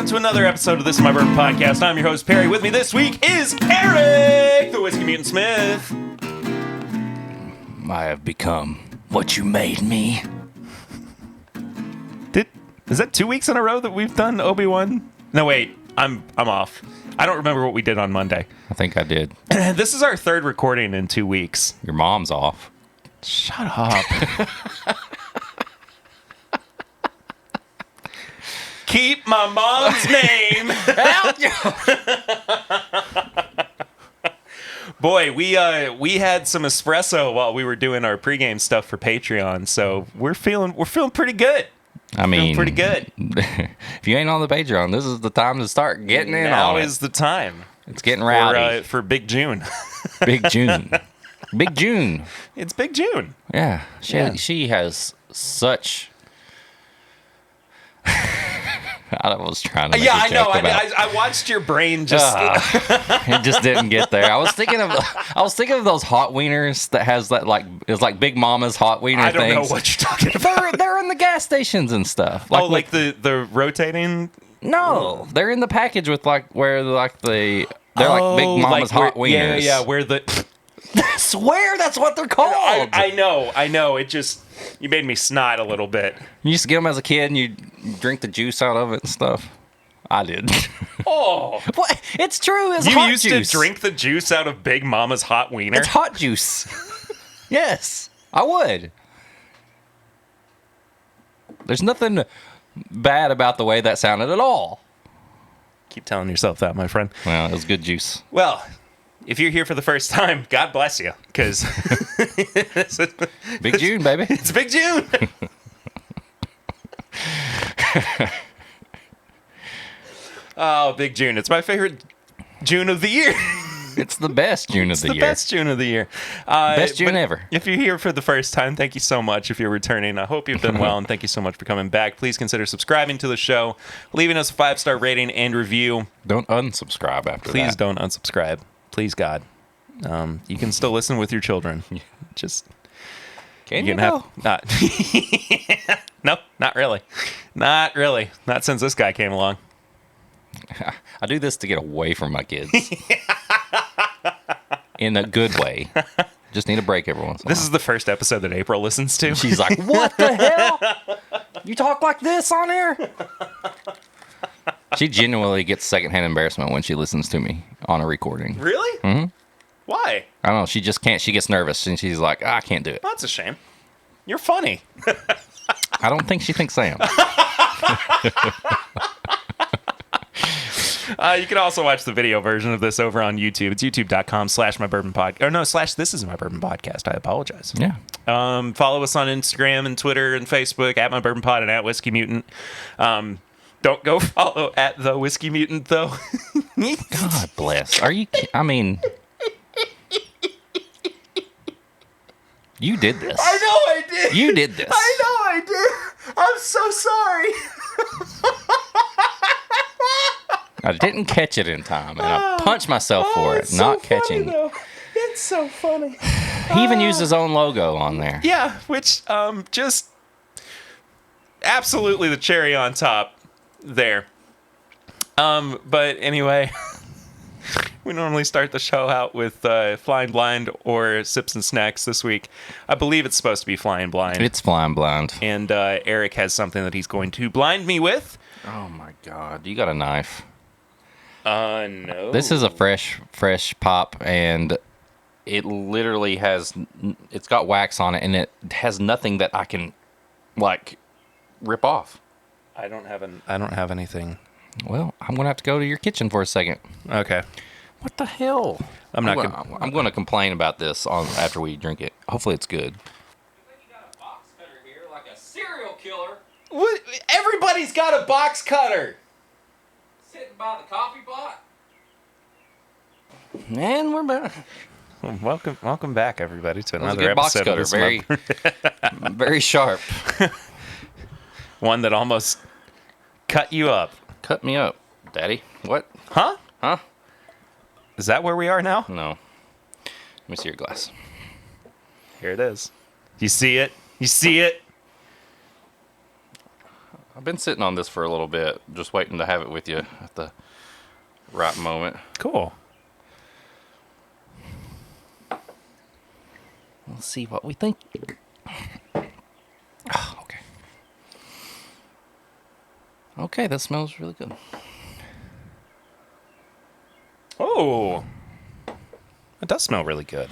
welcome to another episode of This Is My Bourbon Podcast. I'm your host, Perry. With me this week is Eric, the Whiskey Mutant Smith. I have become what you made me. Is that 2 weeks in a row that we've done Obi-Wan? No, wait. I'm off. I don't remember what we did on Monday. I think I did. This is our third recording in 2 weeks. Your mom's off. Shut up. Keep my mom's name out. Boy, we had some espresso while we were doing our pregame stuff for Patreon, so we're feeling pretty good. I mean, pretty good. If you ain't on the Patreon, this is the time to start getting in now on it. Now is the time. It's getting rowdy for Big June. Big June. Big June. It's Big June. Yeah. She has such... I was trying to make a joke about... I watched your brain just... it just didn't get there. I was thinking of those hot wieners that has that it's like Big Mama's hot wiener things. I don't know what you're talking about. They're in the gas stations and stuff. Like the rotating... No, they're in the package with they're like Big Mama's hot wieners. Yeah, where the... I swear that's what they're called. I know. It just... You made me snot a little bit. You used to get them as a kid and you drink the juice out of it and stuff. I did. Oh. What? It's true. It's you hot used juice. to drink the juice out of Big Mama's hot wiener? It's hot juice. Yes, I would. There's nothing bad about the way that sounded at all. Keep telling yourself that, my friend. Well, it was good juice. Well... If you're here for the first time, God bless you, because... Big June, baby. It's Big June! Oh, Big June. It's my favorite June of the year. It's the best June of the year. It's the best June of the year. Best June ever. If you're here for the first time, thank you so much. If you're returning, I hope you've been well, and thank you so much for coming back. Please consider subscribing to the show, leaving us a 5-star rating and review. Don't unsubscribe after that. Please don't unsubscribe. Please, God. You can still listen with your children. Just... Can you know? Not... No, not really. Not really. Not since this guy came along. I do this to get away from my kids. In a good way. Just need a break every once in a while. This is the first episode that April listens to. She's like, what the hell? You talk like this on air? She genuinely gets secondhand embarrassment when she listens to me on a recording. Really? Mm-hmm. Why? I don't know. She just can't. She gets nervous and she's like, I can't do it. That's a shame. You're funny. I don't think she thinks I am. You can also watch the video version of this over on YouTube. It's youtube.com/mybourbonpodcast. Or no, /This Is My Bourbon Podcast. I apologize. Yeah. Follow us on Instagram and Twitter and Facebook at My Bourbon Pod and at Whiskey Mutant. Don't go follow at The Whiskey Mutant, though. God bless. Are you... I mean... You did this. I know I did. You did this. I know I did. I'm so sorry. I didn't catch it in time, and I punched myself for it, not catching. Though. It's so funny. He even used his own logo on there. Yeah, which just absolutely the cherry on top there. But anyway, we normally start the show out with Flying Blind or Sips and Snacks this week. I believe it's supposed to be Flying Blind. It's Flying Blind. And Eric has something that he's going to blind me with. Oh my God, you got a knife. No. This is a fresh pop, and it literally it's got wax on it, and it has nothing that I can, rip off. I don't have anything. Well, I'm going to have to go to your kitchen for a second. Okay. What the hell? I'm going to complain about this after we drink it. Hopefully it's good. You got a box cutter here like a serial killer. What? Everybody's got a box cutter. Sitting by the coffee pot. And we're back. Welcome back, everybody, to another good box episode cutter. of this Very sharp. One that almost cut you up. Cut me up, Daddy. What? Huh? Huh? Is that where we are now? No. Let me see your glass. Here it is. You see it? You see it? I've been sitting on this for a little bit, just waiting to have it with you at the right moment. Cool. Let's see what we think. Oh, okay. Okay, that smells really good. Oh, it does smell really good.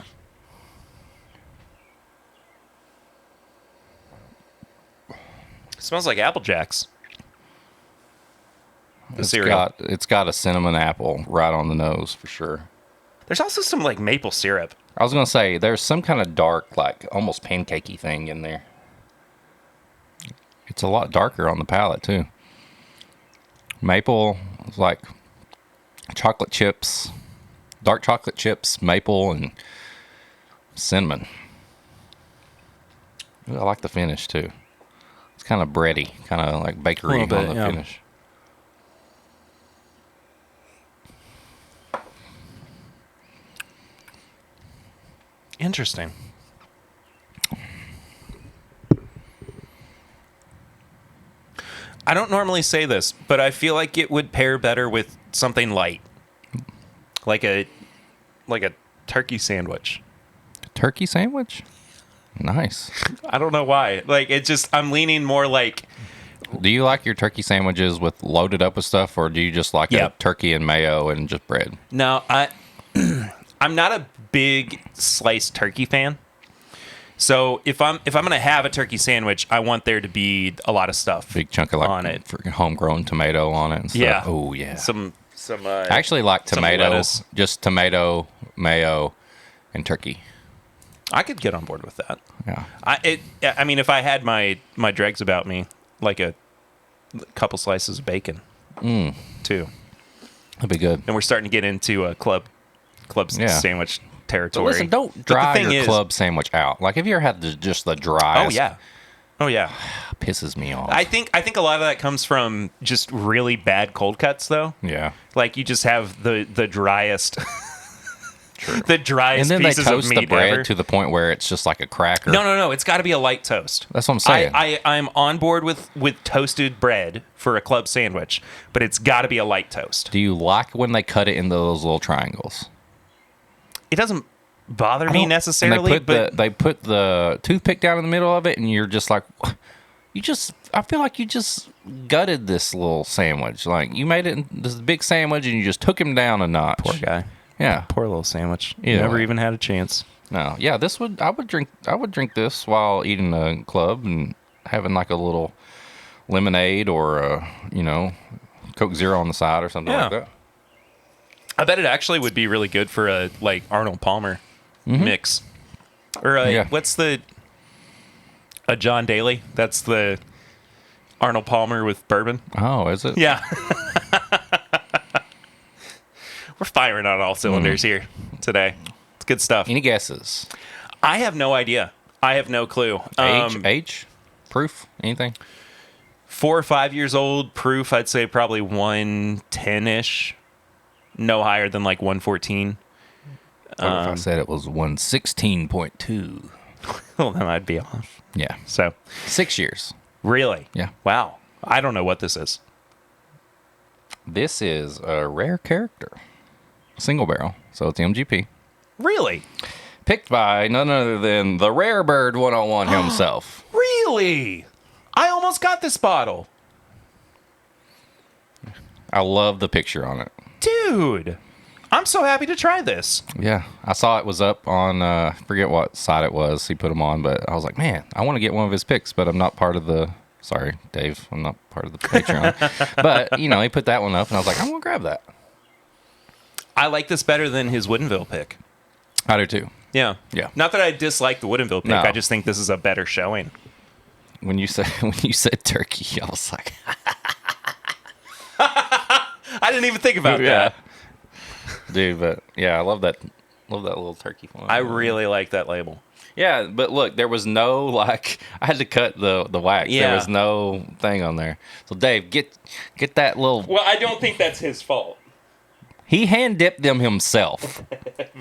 It smells like Apple Jacks. The cereal. It's got a cinnamon apple right on the nose for sure. There's also some like maple syrup. I was gonna say there's some kind of dark, like almost pancakey thing in there. It's a lot darker on the palate too. Maple, like chocolate chips, dark chocolate chips, maple, and cinnamon. Ooh, I like the finish too. It's kind of bready, kind of like bakery on the finish. Interesting. I don't normally say this, but I feel like it would pair better with something light, like a turkey sandwich. Turkey sandwich? Nice. I don't know why. Like it just, I'm leaning more like. Do you like your turkey sandwiches with loaded up with stuff, or do you just like a turkey and mayo and just bread? No, I'm not a big sliced turkey fan. So if I'm gonna have a turkey sandwich, I want there to be a lot of stuff, big chunk of like on it, freaking homegrown tomato on it and stuff. Yeah. Oh yeah. Some. I actually like tomato, just tomato, mayo, and turkey. I could get on board with that. Yeah. I mean, if I had my dregs about me, like a couple slices of bacon, too. That'd be good. And we're starting to get into a club sandwich territory. But listen, don't dry your club sandwich out. Like, have you ever had just the driest? Oh yeah. Pisses me off. I think a lot of that comes from just really bad cold cuts, though. Yeah. Like you just have the driest, the driest and then pieces they toast of meat the bread ever. To the point where it's just like a cracker. No. It's got to be a light toast. That's what I'm saying. I'm on board with toasted bread for a club sandwich, but it's got to be a light toast. Do you like when they cut it into those little triangles? It doesn't bother me necessarily, but they put the toothpick down in the middle of it, and you're just like, I feel like you just gutted this little sandwich. Like you made it this big sandwich, and you just took him down a notch. Poor guy. Yeah, poor little sandwich. Yeah. Never even had a chance. No, yeah, I would drink this while eating a club and having like a little lemonade or Coke Zero on the side or something like that. I bet it actually would be really good for a like Arnold Palmer mix, or what's a John Daly? That's the Arnold Palmer with bourbon. Oh, is it? Yeah. We're firing on all cylinders here today. It's good stuff. Any guesses? I have no idea. I have no clue. Age? Proof? Anything? 4 or 5 years old. Proof, I'd say probably 110-ish. No higher than like 114. What if I said it was 116.2? Well, then I'd be off. Yeah. So 6 years. Really? Yeah. Wow. I don't know what this is. This is a rare character. Single barrel. So it's MGP. Really? Picked by none other than the Rare Bird 101 himself. Really? I almost got this bottle. I love the picture on it. Dude, I'm so happy to try this. Yeah. I saw it was up on, I forget what site it was. He put them on, but I was like, man, I want to get one of his picks, but I'm not part of the, sorry, Dave, I'm not part of the Patreon. But, he put that one up, and I was like, I'm going to grab that. I like this better than his Woodinville pick. I do too. Yeah. Yeah. Not that I dislike the Woodinville pick. No. I just think this is a better showing. When you said turkey, I was like, I didn't even think about that. Dude, but yeah, I love that little turkey one. I really like that label. Yeah, but look, there was no I had to cut the wax. Yeah. There was no thing on there. So Dave, get that little. Well, I don't think that's his fault. He hand dipped them himself.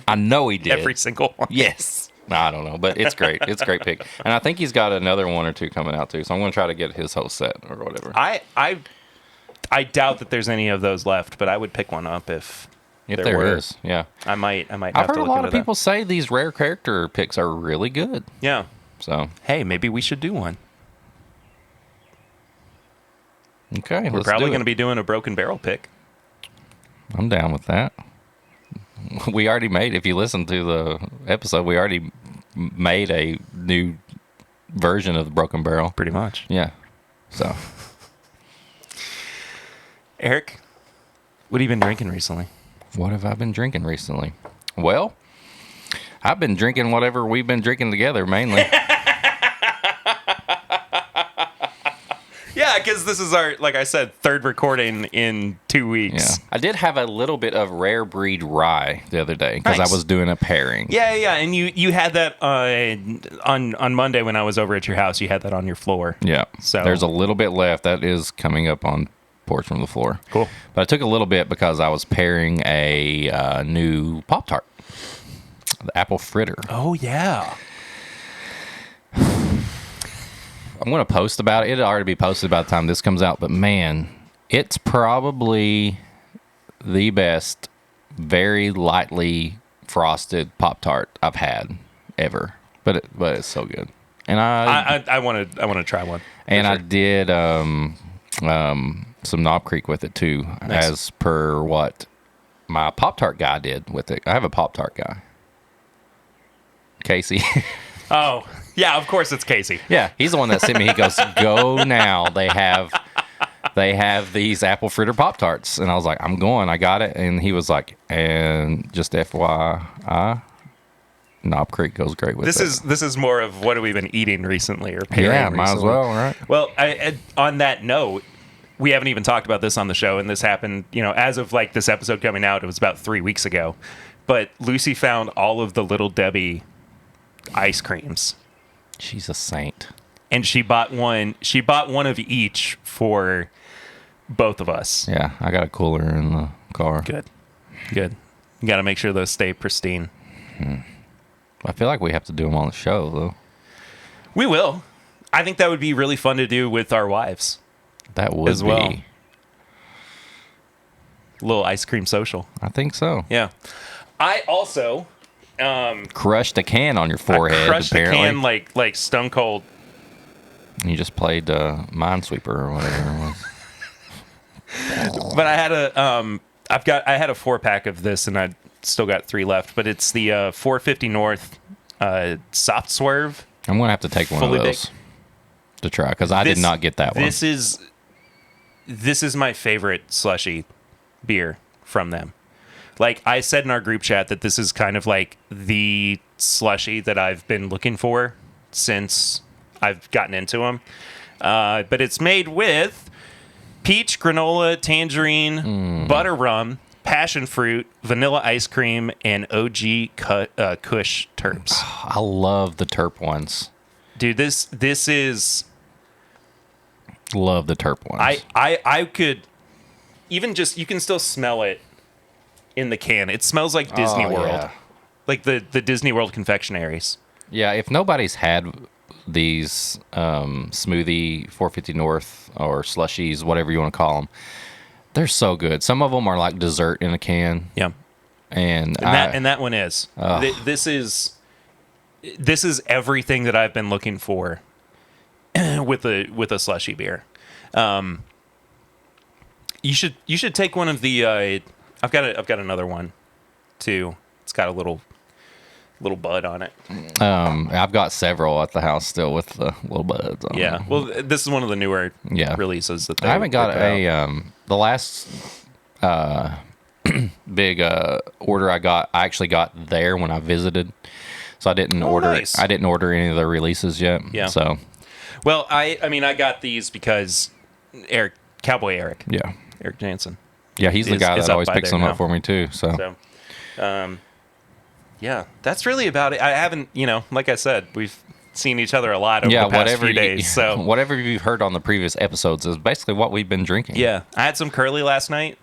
I know he did. Every single one. Yes. I don't know, but it's great. It's a great pick. And I think he's got another one or two coming out too. So I'm going to try to get his whole set or whatever. I doubt that there's any of those left, but I would pick one up if there were. is. Yeah. I might have I've heard to a look lot into of people say these rare character picks are really good. Yeah. So, Hey, maybe we should do one. okay. We're probably going to be doing a Broken Barrel pick. I'm down with that. We already made, if you listen to the episode, we already made a new version of the Broken Barrel. Pretty much. Yeah. So, Eric, what have you been drinking recently? what have I been drinking recently? Well, I've been drinking whatever we've been drinking together mainly. Yeah, because this is our, like I said, third recording in 2 weeks. Yeah. I did have a little bit of rare breed rye the other day because Nice. I was doing a pairing. Yeah, and you had that on Monday when I was over at your house. You had that on your floor. Yeah. So- there's a little bit left. That is coming up on porch from the floor. Cool. But I took a little bit because I was pairing a new Pop-Tart. The apple fritter. Oh, yeah. I'm going to post about it. It'll already be posted by the time this comes out. But, man, it's probably the best, very lightly frosted Pop-Tart I've had ever. But it's so good. And I want to try one. And for I sure. did some Knob Creek with it, too, Nice. as per what my Pop-Tart guy did with it. I have a Pop-Tart guy. Casey. Oh, yeah, of course it's Casey. Yeah, he's the one that sent me. He goes, "Go now. They have these apple fritter Pop-Tarts." And I was like, "I'm going. I got it." And he was like, "And just FYI, Knob Creek goes great with This it." is more of what have we been eating recently or pairing Yeah, might as recently. well, right? Well, on that note, we haven't even talked about this on the show, and this happened, as of like this episode coming out, it was about 3 weeks ago. But Lucy found all of the Little Debbie ice creams, She's a saint. and she bought one. She bought one of each for both of us. Yeah, I got a cooler in the car. Good. You got to make sure those stay pristine. I feel like we have to do them on the show, though. We will. I think that would be really fun to do with our wives. That would As well. be. Little ice cream social. I think so. Yeah. I also Crushed a can on your forehead, crushed apparently. a can like Stone Cold. You just played Minesweeper or whatever it was. But I had I had a 4-pack of this, and I still got 3 left. But it's the 450 North Soft Swerve. I'm going to have to take one Fully of those to try because I did not get that one. This is my favorite slushy beer from them. Like I said in our group chat that this is kind of like the slushy that I've been looking for since I've gotten into them. But it's made with peach, granola, tangerine, butter rum, passion fruit, vanilla ice cream, and OG Kush terps. I love the terp ones. Dude, this is... Love the terp ones. I could even just, you can still smell it in the can. It smells like Disney World. Yeah. Like the Disney World confectionaries. Yeah, if nobody's had these smoothie 450 North or slushies, whatever you want to call them, they're so good. Some of them are like dessert in a can. Yeah. And that one is. This is everything that I've been looking for with a slushy beer. You should take one of the I've got another one too. It's got a little bud on it. I've got several at the house still with the little buds on Yeah. them. Well, this is one of the newer releases that I haven't got they put out. the last big order I actually got there when I visited. So I didn't order nice. I didn't order any of the releases yet. Yeah. So Well, I mean I got these because Cowboy Eric Jansen. yeah, he's the is- guy is that up always by picks there them now. up for me too. So, So, yeah, that's really about it. I haven't, like I said, we've seen each other a lot over the past whatever few days. So, whatever you've heard on the previous episodes is basically what we've been drinking. yeah, I had some curly last night,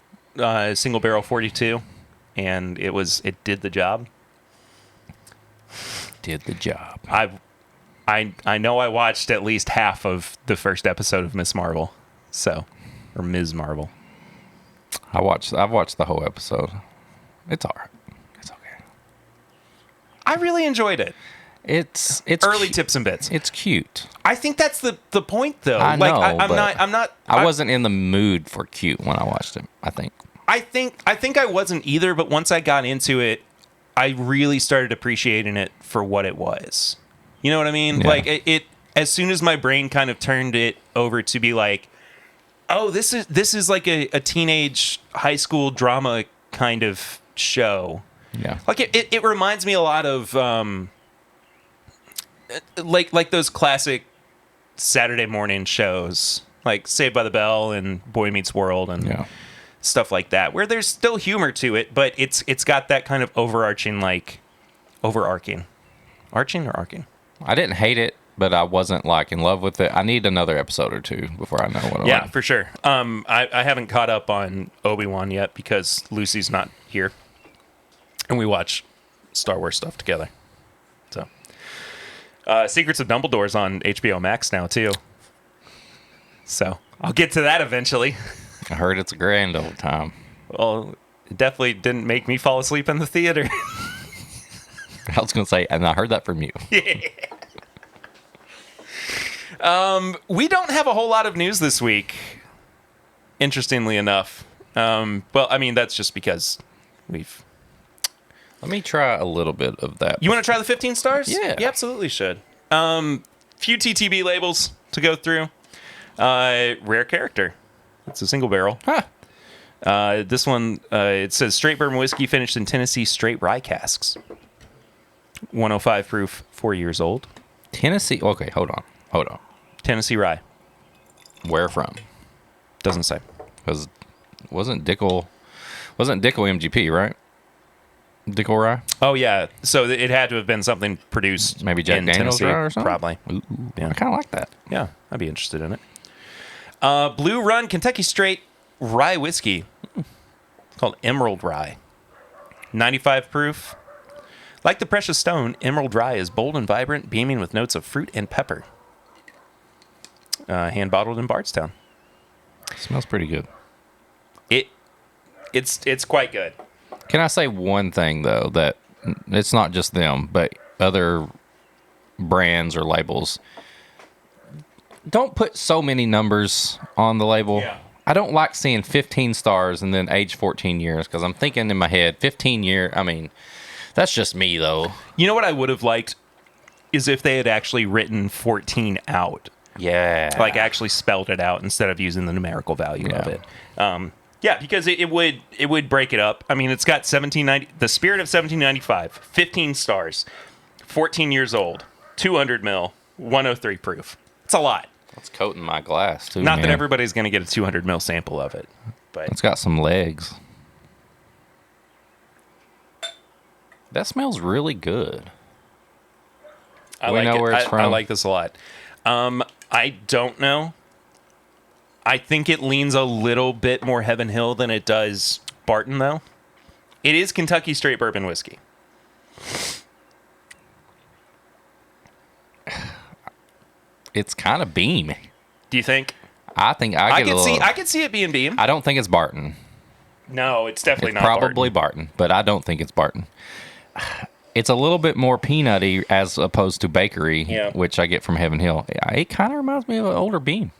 single barrel 42, and it did the job. did the job. I know I watched at least half of the first episode of Miss Marvel, or Ms. Marvel. I've watched the whole episode. It's all right. It's okay. I really enjoyed it. It's early tips and bits. It's cute. I think that's the point, though. I know, I'm not. I wasn't in the mood for cute when I watched it. I think I wasn't either. But once I got into it, I really started appreciating it for what it was. You know what I mean? Yeah. Like it. As soon as my brain kind of turned it over to be like, oh, this is like a teenage high school drama kind of show. Yeah. Like it reminds me a lot of like those classic Saturday morning shows, like Saved by the Bell and Boy Meets World and stuff like that, where there's still humor to it, but it's got that kind of arching. I didn't hate it, but I wasn't like in love with it. I need another episode or two before I know what I Yeah, like. for sure. I haven't caught up on Obi-Wan yet because Lucy's not here, and we watch Star Wars stuff together. So, Secrets of Dumbledore's on HBO Max now too. So I'll get to that eventually. I heard it's a grand old time. Well, it definitely didn't make me fall asleep in the theater. I was going to say, and I heard that from you. We don't have a whole lot of news this week, interestingly enough. Well, I mean, that's just because we've... Let me try a little bit of that. You want to try the 15 stars? Yeah. You absolutely should. Few TTB labels to go through. Rare character. It's a single barrel. Huh. This one, it says straight bourbon whiskey finished in Tennessee straight rye casks. 105 proof, 4 years old. Tennessee. Okay, hold on. Tennessee rye. Where from? Doesn't say. Because wasn't Dickel MGP, right? Dickel rye? Oh, yeah. So it had to have been something produced Maybe Jack in Daniels Tennessee, rye or something? probably. Ooh, Yeah. I kind of like that. Yeah, I'd be interested in it. Blue Run Kentucky Straight Rye Whiskey. It's called Emerald Rye. 95 proof. Like the precious stone, Emerald Rye is bold and vibrant, beaming with notes of fruit and pepper. Hand bottled in Bardstown. Smells pretty good. It's quite good. Can I say one thing, though, that it's not just them, but other brands or labels. Don't put so many numbers on the label. Yeah. I don't like seeing 15 stars and then age 14 years because I'm thinking in my head, 15 year, I mean, that's just me, though. You know what I would have liked is if they had actually written 14 out. Yeah. Like actually spelled it out instead of using the numerical value of it. Yeah, because it would break it up. I mean, it's got 1790, the Spirit of 1795, 15 stars, 14 years old, 200 mil, 103 proof. It's a lot. It's coating my glass, too. Not man. that everybody's going to get a 200 mil sample of it, but It's got some legs. That smells really good. I We like know it. where it's I from. like this a lot. I don't know. I think it leans a little bit more Heaven Hill than it does Barton, though. It is Kentucky straight bourbon whiskey. It's kind of beam. Do you think? I think I get a little... I could see it being Beam. I don't think it's Barton. No, it's definitely It's not. probably Barton, but I don't think it's Barton. It's a little bit more peanutty as opposed to bakery, Yeah. which I get from Heaven Hill. It kind of reminds me of an older Beam.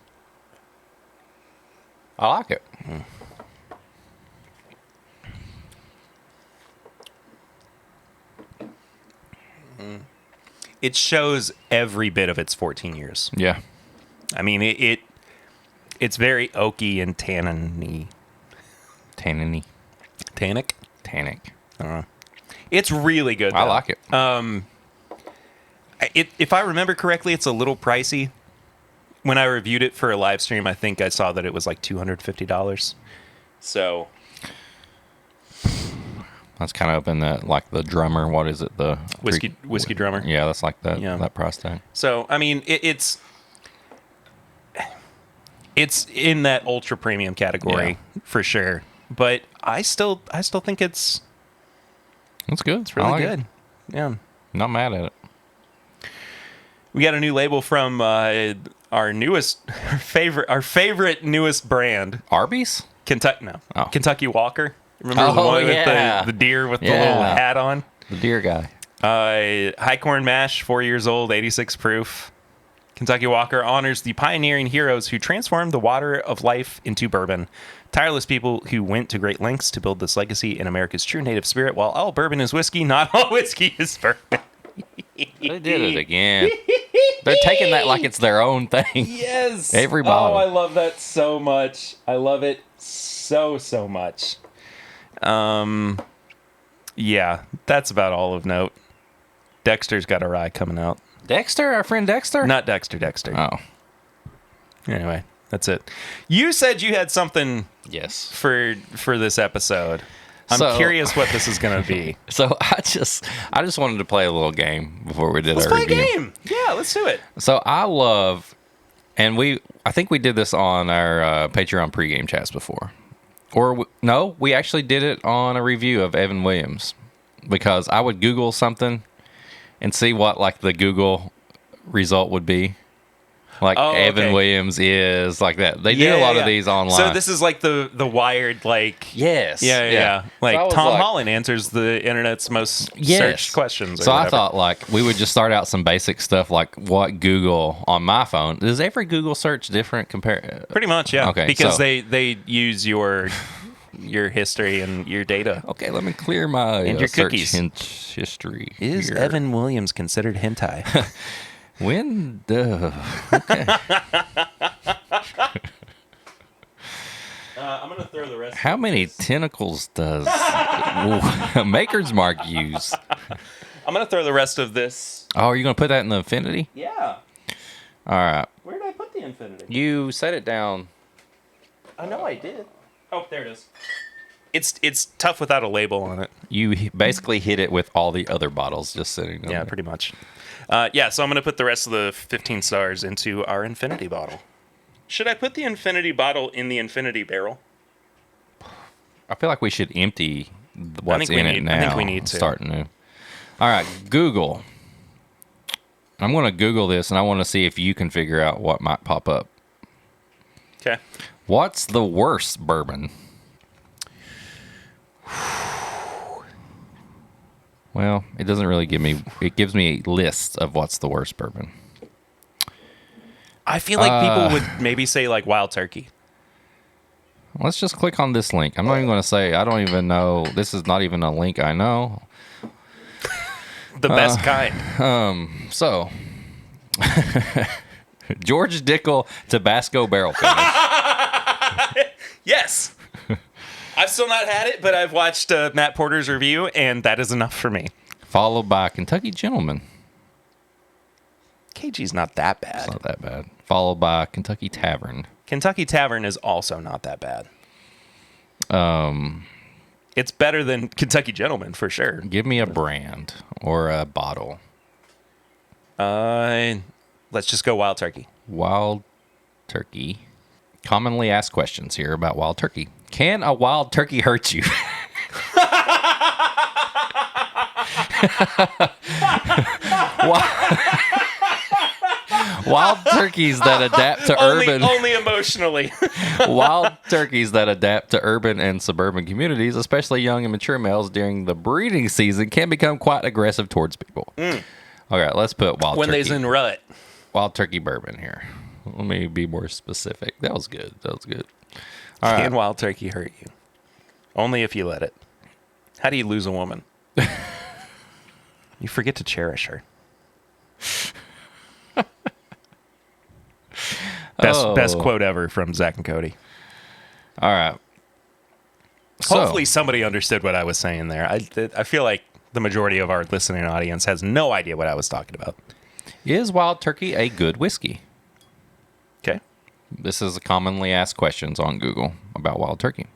I like it. It shows every bit of its 14 years. Yeah. I mean, it's very oaky and tannin-y. Tanniny. Tannic? Tannic. It's really good, though. I like it. If I remember correctly, it's a little pricey. When I reviewed it for a live stream, I think I saw that it was like $250. So That's kind of up in the, like the drummer. What is it? The whiskey drummer. Yeah, that's like that. Yeah. That price tag. So I mean, it's in that ultra premium category for sure. But I still think it's That's good. really I like good. It. Yeah. Not mad at it. We got a new label from our favorite newest brand, Arby's? Kentucky Walker. Remember the one with the deer with the little hat on? The deer guy. High corn mash, 4 years old, 86 proof. Kentucky Walker honors the pioneering heroes who transformed the water of life into bourbon. Tireless people who went to great lengths to build this legacy in America's true native spirit. While all bourbon is whiskey, not all whiskey is bourbon. They did it again. They're taking that like it's their own thing. Yes. Every bottle. Oh, I love that so much. I love it so much. Yeah, that's about all of note. Dexter's got a rye coming out. Dexter? Our friend Dexter? Not Dexter. Oh. Anyway, that's it. You said you had something Yes. for this episode. I'm curious what this is going to be. So I just wanted to play a little game before we did Let's our play review. a game. Yeah, let's do it. So I love, and I think we did this on our Patreon pregame chats before. No, we actually did it on a review of Evan Williams, because I would Google something and see what like the Google result would be. Like Evan Williams is like that. They do a lot of these online. So this is like the Wired, like yes, yeah. Like so Tom Holland answers the internet's most searched questions. So I thought like we would just start out some basic stuff like what Google on my phone. Is every Google search different compared? Pretty much, yeah. Okay, because so, they use your history and your data. Okay, let me clear my and your search cookies. History. Is here. Evan Williams considered hentai? When the okay. I'm gonna throw the rest. How many tentacles does Maker's Mark use? I'm gonna throw the rest of this. Oh, are you gonna put that in the infinity? Yeah. All right. Where did I put the infinity? You set it down. I know I did. Oh, there it is. It's tough without a label on it. You basically hit it with all the other bottles just sitting there. Yeah, pretty much. So I'm going to put the rest of the 15 stars into our infinity bottle. Should I put the infinity bottle in the infinity barrel? I feel like we should empty what's in it now. I think we need to. Start new. All right, Google. I'm going to Google this, and I want to see if you can figure out what might pop up. Okay. What's the worst bourbon? Well, it doesn't really give me... It gives me a list of what's the worst bourbon. I feel like people would maybe say, like, Wild Turkey. Let's just click on this link. I'm not even going to say... I don't even know... This is not even a link I know. The best kind. So... George Dickel Tabasco Barrel Finish. Yes. I've still not had it, but I've watched Matt Porter's review, and that is enough for me. Followed by Kentucky Gentleman. KG's not that bad. It's not that bad. Followed by Kentucky Tavern. Kentucky Tavern is also not that bad. It's better than Kentucky Gentleman, for sure. Give me a brand or a bottle. Let's just go Wild Turkey. Wild Turkey. Commonly asked questions here about Wild Turkey. Can a wild turkey hurt you? Wild turkeys that adapt to urban... Only emotionally. Wild turkeys that adapt to urban and suburban communities, especially young and mature males during the breeding season, can become quite aggressive towards people. Okay, let's put wild when turkey. they's in rut. Wild turkey bourbon here. Let me be more specific. That was good. All Can right. wild turkey hurt you? Only if you let it. How do you lose a woman? You forget to cherish her. Best quote ever from Zach and Cody. All right. So, Hopefully somebody understood what I was saying there. I feel like the majority of our listening audience has no idea what I was talking about. is wild turkey a good whiskey? Okay. This is commonly asked questions on Google about wild turkey.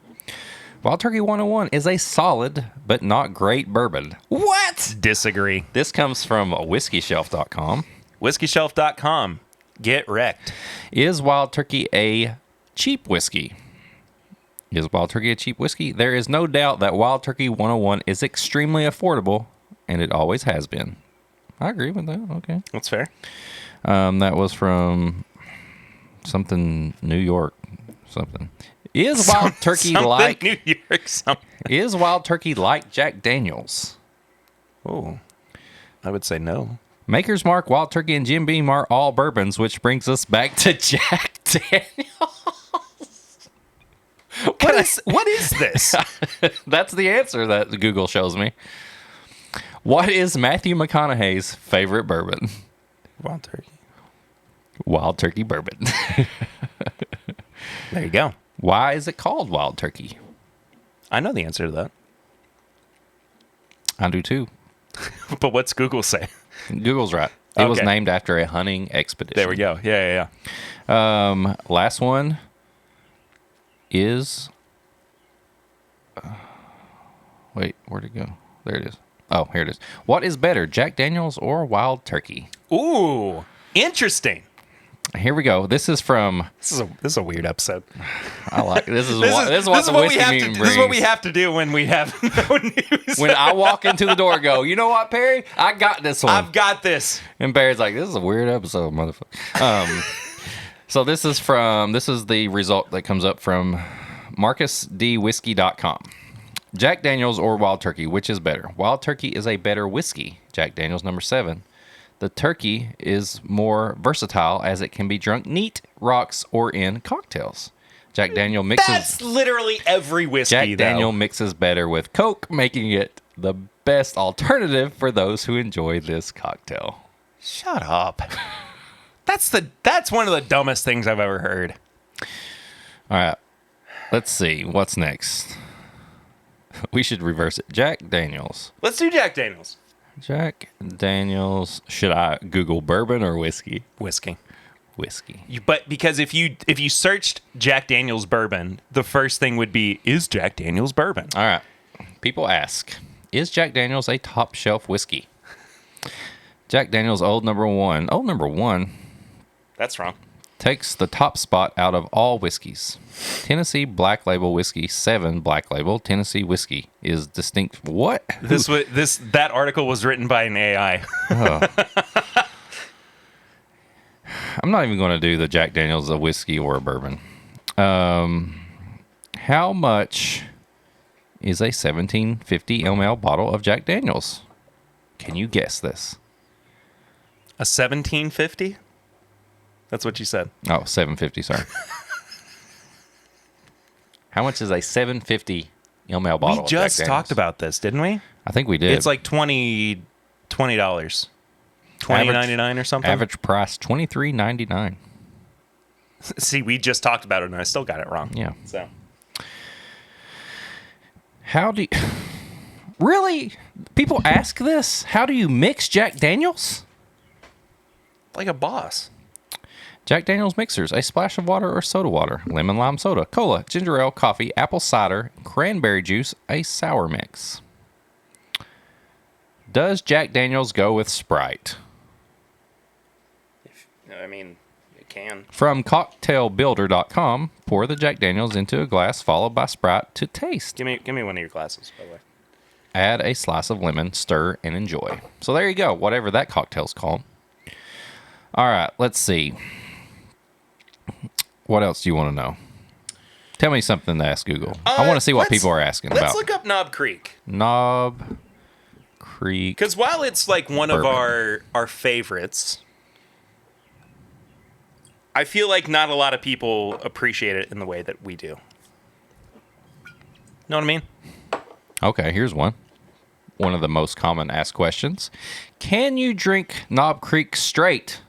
Wild Turkey 101 is a solid but not great bourbon. What? Disagree. This comes from whiskeyshelf.com. Whiskeyshelf.com. Get wrecked. Is Wild Turkey a cheap whiskey? Is Wild Turkey a cheap whiskey? There is no doubt that Wild Turkey 101 is extremely affordable, and it always has been. I agree with that. Okay. That's fair. That was from something New York. Something. Is Wild Turkey like New York? Something. Is Wild Turkey like Jack Daniels? Oh, I would say no. Maker's Mark, Wild Turkey, and Jim Beam are all bourbons, which brings us back to Jack Daniels. What is this? That's the answer that Google shows me. What is Matthew McConaughey's favorite bourbon? Wild Turkey. Wild Turkey bourbon. There you go. Why is it called Wild Turkey? I know the answer to that. I do too. But what's Google say? Google's right. It was Okay. named after a hunting expedition. There we go. Yeah. Last one is. Wait, where'd it go? There it is. Oh, here it is. What is better, Jack Daniels or Wild Turkey? Ooh, interesting. Here we go. This is from. This is a weird episode. I like this is This what is the what we whiskey have meeting to. This is what we brings. have to do when we have no news. When I walk into the door, go. You know what, Perry? I got this one. I've got this. And Barry's like, this is a weird episode, motherfucker. So this is the result that comes up from MarcusDWhiskey.com. Jack Daniels or Wild Turkey, which is better? Wild Turkey is a better whiskey. Jack Daniels, number 7. The turkey is more versatile as it can be drunk neat, rocks, or in cocktails. Jack Daniel mixes... That's literally every whiskey, Jack though. Daniel mixes better with Coke, making it the best alternative for those who enjoy this cocktail. Shut up. That's one of the dumbest things I've ever heard. All right. Let's see. What's next? We should reverse it. Jack Daniels. Let's do Jack Daniels. Jack Daniels. Should I Google bourbon or whiskey? Whiskey. Whiskey. But because if you searched Jack Daniels bourbon, the first thing would be, is Jack Daniels bourbon? All right. People ask, is Jack Daniels a top shelf whiskey? Jack Daniels Old Number 1. Old Number 1 That's wrong. takes the top spot out of all whiskeys. Tennessee Black Label Whiskey 7 Black Label Tennessee whiskey is distinct. What? That article was written by an AI. I'm not even going to do the Jack Daniels a whiskey or a bourbon. How much is a 1750 ml bottle of Jack Daniels? Can you guess this? A 1750? That's what you said. Oh, 750, sorry. How much is a 750 ml bottle We of just Jack talked Daniels? about this, didn't we? I think we did. It's like $20. $20.99 or something. Average price $23.99. See, we just talked about it and I still got it wrong. Yeah. So How do you... Really? People ask this? How do you mix Jack Daniels? like a boss. Jack Daniels mixers, a splash of water or soda water, lemon lime soda, cola, ginger ale, coffee, apple cider, cranberry juice, a sour mix. Does Jack Daniels go with Sprite? I mean, it can. From cocktailbuilder.com, pour the Jack Daniels into a glass followed by Sprite to taste. Give me one of your glasses, by the way. Add a slice of lemon, stir, and enjoy. So there you go, whatever that cocktail's called. All right, let's see. What else do you want to know? Tell me something to ask Google. I want to see what people are asking Let's about. look up Knob Creek. Knob Creek. Because while it's like one of Bourbon. our favorites, I feel like not a lot of people appreciate it in the way that we do. Know what I mean? Okay, here's one. One of the most common asked questions. Can you drink Knob Creek straight?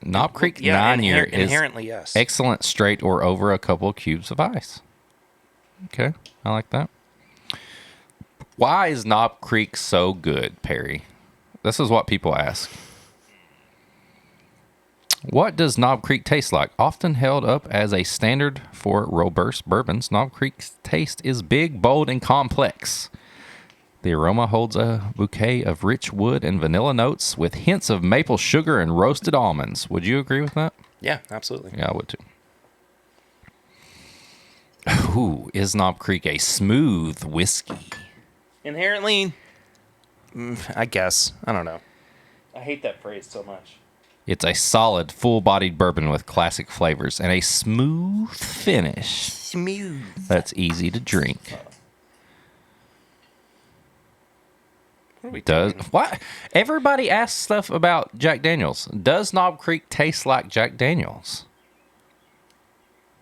Knob Creek 9-year is inherently yes. excellent straight or over a couple of cubes of ice. Okay, I like that. Why is Knob Creek so good, Perry? This is what people ask. What does Knob Creek taste like? Often held up as a standard for robust bourbons, Knob Creek's taste is big, bold, and complex. The aroma holds a bouquet of rich wood and vanilla notes with hints of maple sugar and roasted almonds. Would you agree with that? Yeah, absolutely. Yeah, I would too. Ooh, is Knob Creek a smooth whiskey? Inherently, I guess. I don't know. I hate that phrase so much. It's a solid, full-bodied bourbon with classic flavors and a smooth finish. Smooth. That's easy to drink. What are we Does doing? what? Everybody asks stuff about Jack Daniels. Does Knob Creek taste like Jack Daniels?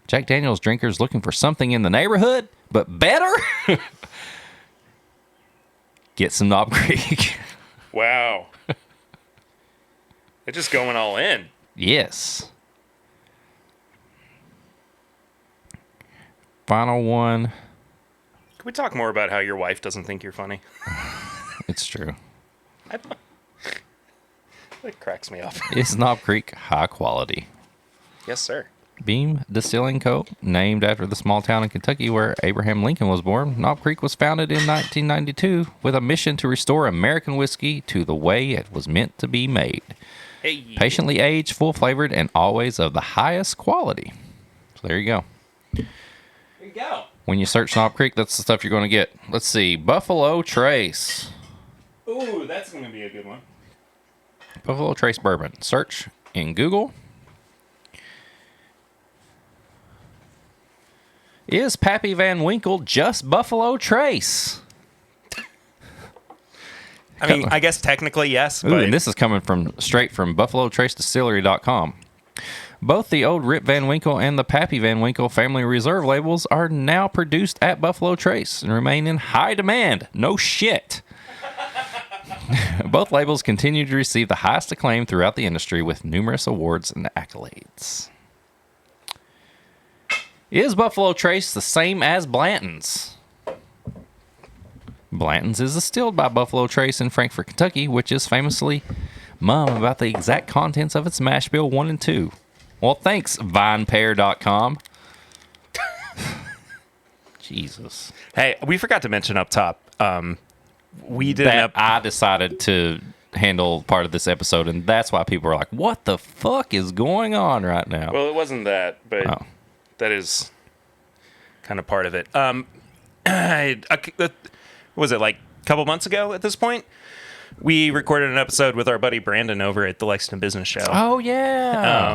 Jack Daniels drinkers looking for something in the neighborhood, but better? Get some Knob Creek. Wow. They're just going all in. Yes. Final one. Can we talk more about how your wife doesn't think you're funny? It's true. It cracks me up. It's Knob Creek high quality. Yes, sir. Beam Distilling Co., named after the small town in Kentucky where Abraham Lincoln was born, Knob Creek was founded in 1992 with a mission to restore American whiskey to the way it was meant to be made. Hey. Patiently aged, full-flavored, and always of the highest quality. So there you go. There you go. When you search Knob Creek, that's the stuff you're going to get. Let's see. Buffalo Trace. Ooh, that's going to be a good one. Buffalo Trace Bourbon. Search in Google. Is Pappy Van Winkle just Buffalo Trace? I mean, I guess technically yes, Ooh, but and this is coming from straight from BuffaloTraceDistillery.com. Both the old Rip Van Winkle and the Pappy Van Winkle Family Reserve labels are now produced at Buffalo Trace and remain in high demand. No shit. Both labels continue to receive the highest acclaim throughout the industry with numerous awards and accolades. Is Buffalo Trace the same as Blanton's? Blanton's is distilled by Buffalo Trace in Frankfort, Kentucky, which is famously mum about the exact contents of its mash bill 1 and 2. Well, thanks, vinepair.com. Jesus. hey, we forgot to mention up top. We did That I decided to handle part of this episode, and that's why people are like, what the fuck is going on right now? Well, it wasn't that, but Oh. that is kind of part of it. Was it like a couple months ago at this point? We recorded an episode with our buddy Brandon over at the Lexington Business Show. Oh, yeah.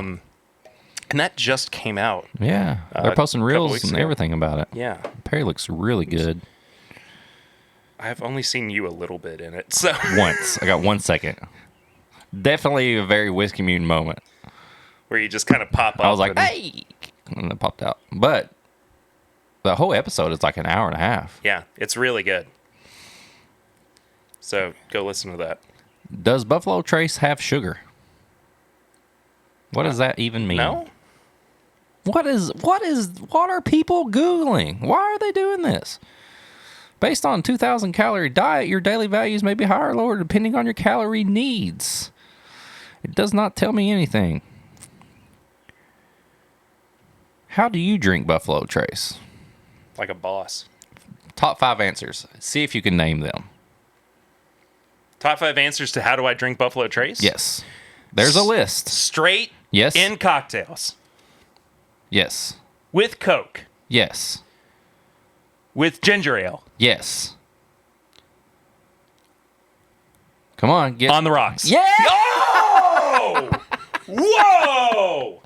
And that just came out. Yeah. They're posting couple reels weeks and ago. everything about it. Yeah. Perry looks really good. I've only seen you a little bit in it, so. Once. I got 1 second. Definitely a very Whiskey Mutant moment. Where you just kind of pop up. I was like, and- hey! And it popped out. But the whole episode is like an hour and a half. Yeah, it's really good. So go listen to that. Does Buffalo Trace have sugar? What does that even mean? No? What are people Googling? Why are they doing this? Based on 2,000 calorie diet, your daily values may be higher or lower depending on your calorie needs. It does not tell me anything. How do you drink Buffalo Trace? Like a boss. Top 5 answers. See if you can name them. Top 5 answers to how do I drink Buffalo Trace? Yes. There's a list. Straight Yes. in cocktails. Yes. With Coke. Yes. With ginger ale. Yes. Come on, get On the rocks. Yeah. Oh! Whoa!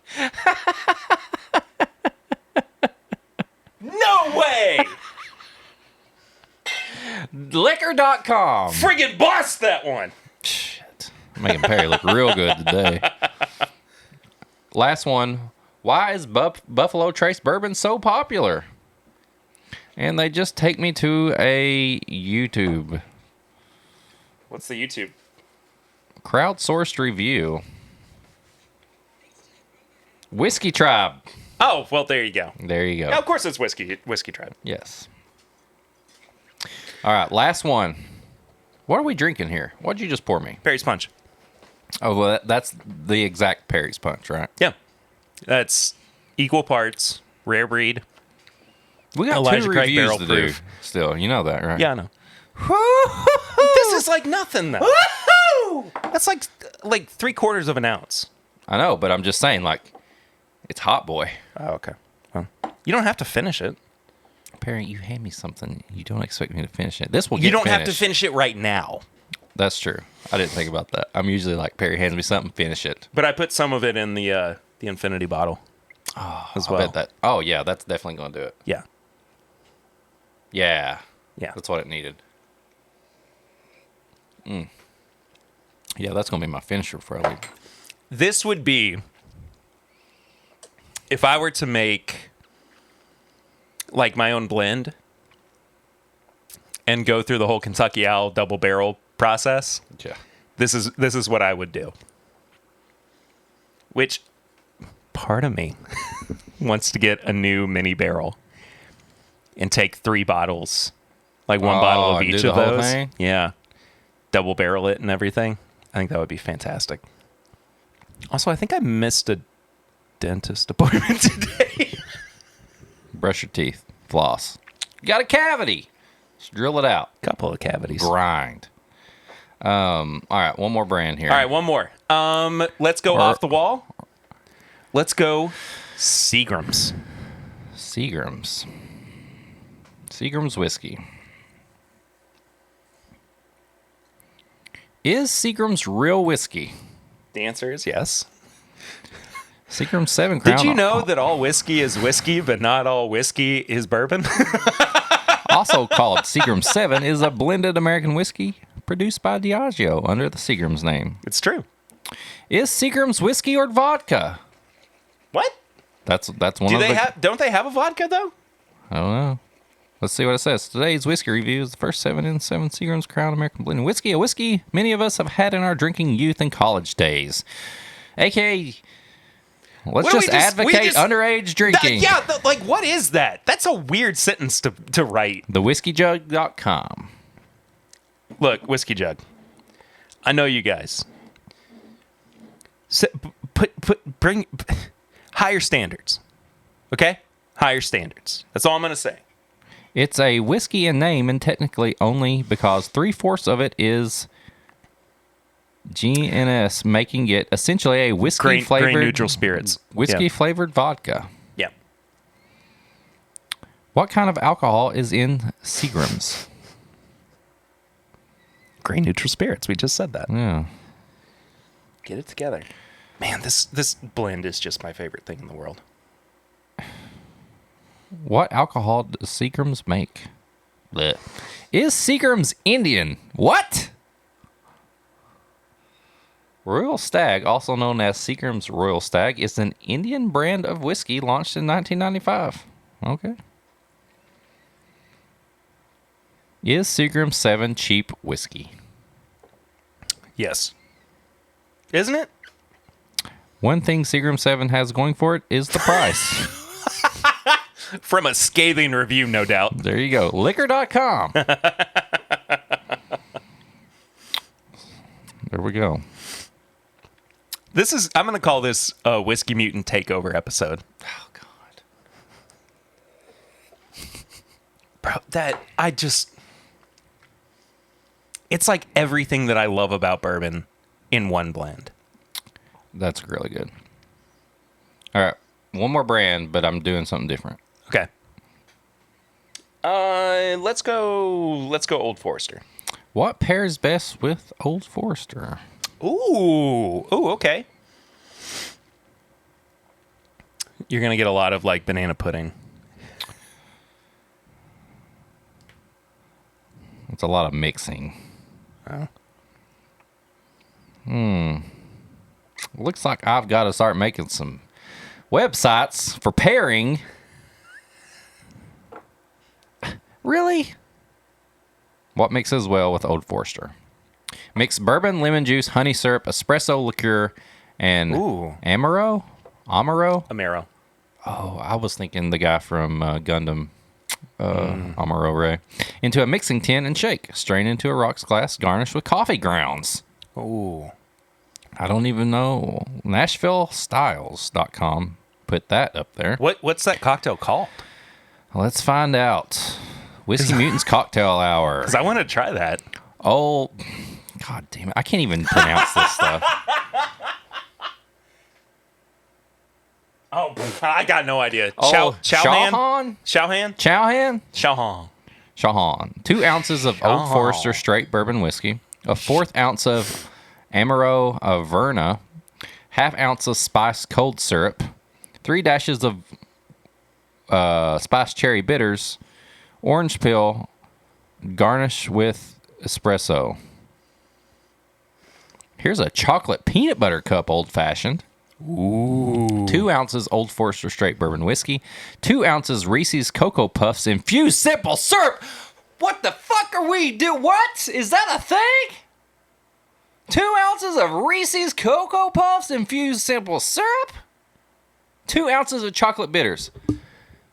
No way! Liquor.com. Friggin' bossed that one. Shit. I'm making Perry look real good today. Last one. Why is Buffalo Trace Bourbon so popular? And they just take me to a YouTube What's the YouTube? crowdsourced review. Whiskey Tribe. Oh, well, there you go. There you go. Yeah, of course it's Whiskey Tribe. Yes. All right, last one. What are we drinking here? What'd you just pour me? Perry's Punch. Oh, well, that's the exact Perry's Punch, right? Yeah. That's equal parts, rare breed. We got Elijah 2 Craig reviews barrel to proof. do still. You know that, right? Yeah, I know. This is like nothing, though. That's like 3/4 of an ounce. I know, but I'm just saying, like, it's Hot Boy. Oh, okay. Well, you don't have to finish it. Perry, you hand me something. You don't expect me to finish it. This will get You don't have to finished. finish it right now. That's true. I didn't think about that. I'm usually like, Perry hands me something, finish it. But I put some of it in the infinity bottle as well. I bet that. Oh, yeah, that's definitely going to do it. Yeah. Yeah. Yeah. That's what it needed. Yeah, that's going to be my finisher for a week. This would be if I were to make like my own blend and go through the whole Kentucky Owl double barrel process. Yeah. This is what I would do. Which part of me wants to get a new mini barrel and take 3 bottles, like one bottle of and each do of the whole those. thing? Yeah. Double barrel it and everything. I think that would be fantastic. Also, I think I missed a dentist appointment today. Brush your teeth. Floss. You got a cavity. Just drill it out. Couple of cavities. Grind. All right, one more brand here. All right, one more. Let's go off the wall. Let's go Seagram's. Seagram's. Seagram's whiskey. Is Seagram's real whiskey? The answer is yes. Seagram's 7 Crown. Did you know that all whiskey is whiskey, but not all whiskey is bourbon? Also called Seagram's 7, is a blended American whiskey produced by Diageo under the Seagram's name. It's true. Is Seagram's whiskey or vodka? What? That's one of the... Don't they have a vodka though? I don't know. Let's see what it says. Today's whiskey review is the first 7 in 7 Seagram's Crown American Blended Whiskey. A whiskey many of us have had in our drinking youth and college days. AKA, let's just advocate underage drinking. Like what is that? That's a weird sentence to write. TheWhiskeyJug.com. Look, Whiskey Jug. I know you guys. Bring higher standards. Okay? Higher standards. That's all I'm going to say. It's a whiskey in name and technically only because 3/4 of it is GNS, making it essentially a whiskey-flavored... Grain neutral spirits. Whiskey-flavored vodka. Yeah. What kind of alcohol is in Seagram's? Grain neutral spirits. We just said that. Yeah. Get it together. Man, this blend is just my favorite thing in the world. What alcohol does Seagram's make? Blech. Is Seagram's Indian? What? Royal Stag, also known as Seagram's Royal Stag, is an Indian brand of whiskey launched in 1995. Okay. Is Seagram's 7 cheap whiskey? Yes. Isn't it? One thing Seagram's 7 has going for it is the price. From a scathing review, no doubt. There you go. Liquor.com. There we go. I'm going to call this a Whiskey Mutant Takeover episode. Oh, God. Bro, it's like everything that I love about bourbon in one blend. That's really good. All right. One more brand, but I'm doing something different. Okay. Let's go Old Forester. What pairs best with Old Forester? Ooh, okay. You're going to get a lot of like banana pudding. It's a lot of mixing. Looks like I've got to start making some websites for pairing. Really? What mixes well with Old Forester? Mix bourbon, lemon juice, honey syrup, espresso liqueur, and Amaro? Amaro. Oh, I was thinking the guy from Gundam, Amaro Ray. Into a mixing tin and shake. Strain into a rocks glass, garnish with coffee grounds. Ooh. I don't even know. NashvilleStyles.com put that up there. What's that cocktail called? Let's find out. Whiskey Mutants Cocktail Hour. Because I want to try that. Oh, God damn it. I can't even pronounce this stuff. Oh, I got no idea. Chauhan? Chauhan? 2 2 ounces of Old Forester straight bourbon whiskey. a 1/4 ounce of Amaro Averna, 1/2 ounce of spiced cold syrup, 3 dashes of spiced cherry bitters, orange peel, garnish with espresso. Here's a chocolate peanut butter cup old fashioned. Ooh. 2 ounces Old Forester straight bourbon whiskey, 2 ounces Reese's Cocoa Puffs infused simple syrup. What the fuck are we doing? What? Is that a thing? 2 ounces of Reese's Cocoa Puffs infused simple syrup? 2 ounces of chocolate bitters.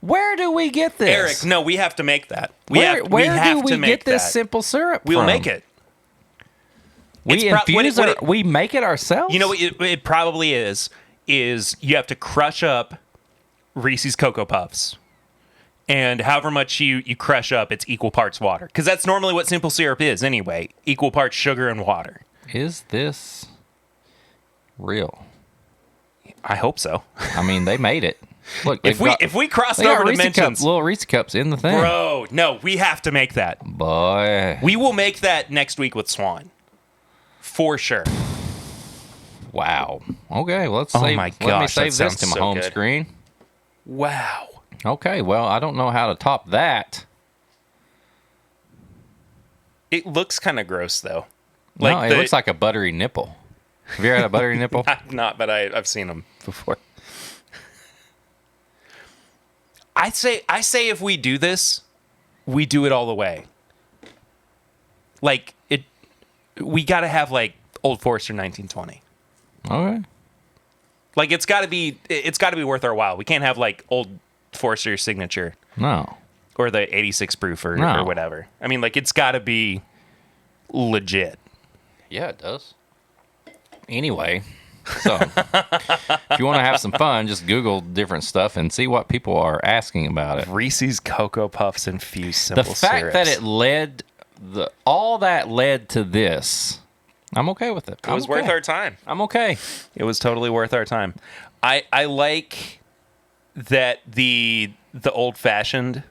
Where do we get this? Eric, no, we have to make that. Where do we to make get this that. simple syrup We'll from? make it. We we make it ourselves? You know what it probably is you have to crush up Reese's Cocoa Puffs. And however much you crush up, it's equal parts water. Because that's normally what simple syrup is anyway. Equal parts sugar and water. Is this real? I hope so. I mean, they made it. Look, If we crossed they got over Reese dimensions, cups, little Reese cups in the thing. bro, no, we have to make that. Boy. We will make that next week with Swan. For sure. Wow. Okay, well, Oh let my me gosh, save that this sounds to my so home good. screen. Wow. Okay, well, I don't know how to top that. It looks kind of gross though. No, it looks like a buttery nipple. Have you ever had a buttery nipple? I've not, but I've seen them before. I say if we do this, we do it all the way. Like we got to have like Old Forester 1920. Okay. Like it's got to be worth our while. We can't have like Old Forester signature No. or the 86 proof or No. whatever. I mean, like it's got to be legit. Yeah, it does. Anyway, so if you want to have some fun, just Google different stuff and see what people are asking about it. Reese's Cocoa Puffs infused simple The fact syrups. that it led all that led to this, I'm okay with it. It was worth our time. I'm okay. It was totally worth our time. I like that the old fashioned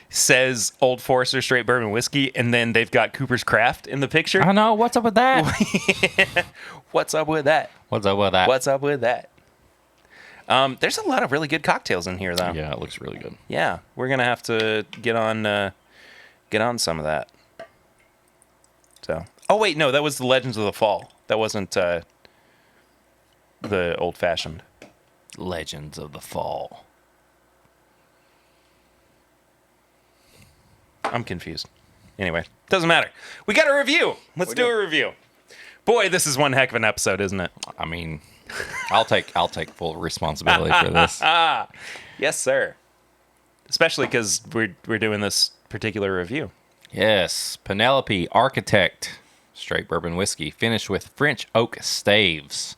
says Old Forester straight bourbon whiskey, and then they've got Cooper's Craft in the picture. I know. What's up with that? What's up with that? What's up with that? What's up with that? There's a lot of really good cocktails in here, though. Yeah, it looks really good. Yeah, we're gonna have to get on some of that. So, oh wait, no, that was the Legends of the Fall. That wasn't the old fashioned. Legends of the Fall. I'm confused. Anyway, doesn't matter. We got a review. Let's do a review. Boy, this is one heck of an episode, isn't it? I mean, I'll take full responsibility for this. Yes, sir. Especially because we're doing this particular review. Yes, Penelope Architect straight bourbon whiskey, finished with French oak staves.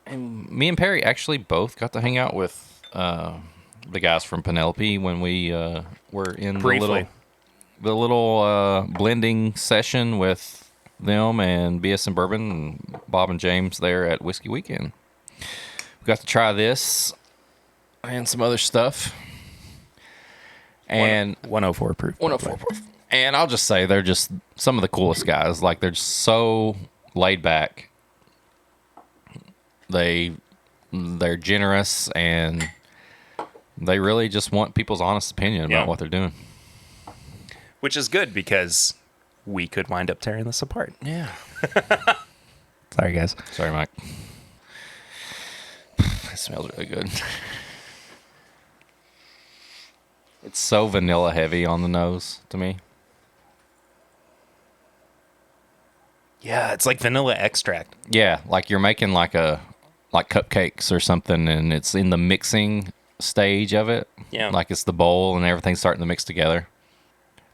And me and Perry actually both got to hang out with the guys from Penelope when we were in Briefly. the little blending session with them and BS and Bourbon and Bob and James there at Whiskey Weekend. We got to try this and some other stuff. And 104 proof. 104 proof. And I'll just say they're just some of the coolest guys. Like, they're just so laid back. They're generous, and they really just want people's honest opinion about what they're doing. Which is good because we could wind up tearing this apart. Yeah. Sorry, guys. Sorry, Mike. It smells really good. It's so vanilla heavy on the nose to me. Yeah, it's like vanilla extract. Yeah, like you're making like cupcakes or something, and it's in the mixing stage of it. Yeah. Like it's the bowl and everything's starting to mix together.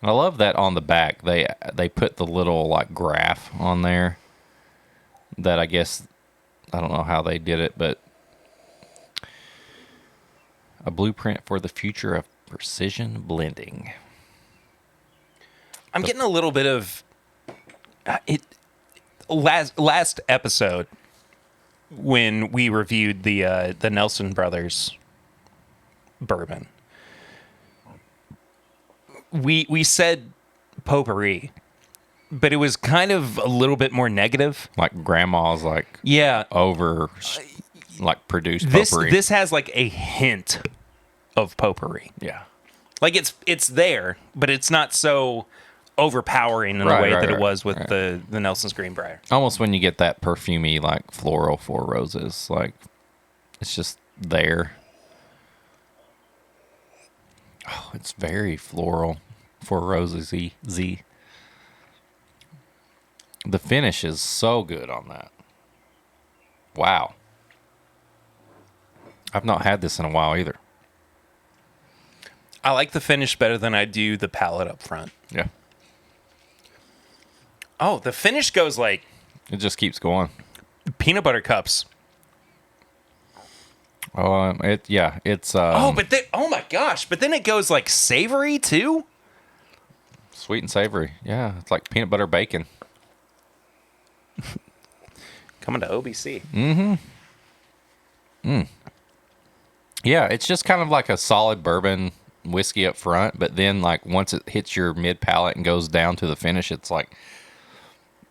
And I love that on the back they put the little like graph on there that I guess, I don't know how they did it, but a blueprint for the future of precision blending. I'm getting a little bit of it. Last episode when we reviewed the Nelson Brothers bourbon, we said potpourri, but it was kind of a little bit more negative. Like grandma's like Yeah. over like produced This potpourri. this has like a hint of potpourri. Yeah. Like it's there, but it's not so overpowering in the way that it was with the Nelson's Greenbrier. Almost when you get that perfumey like floral Four Roses, like it's just there. Oh, it's very floral Four Roses Z. The finish is so good on that. Wow. I've not had this in a while either. I like the finish better than I do the palate up front. Yeah. Oh, the finish goes like It just keeps going. peanut butter cups. It's Oh my gosh, but then it goes like savory too? sweet and savory. Yeah, it's like peanut butter bacon. Coming to OBC. Yeah, it's just kind of like a solid bourbon whiskey up front, but then like once it hits your mid palate and goes down to the finish, it's like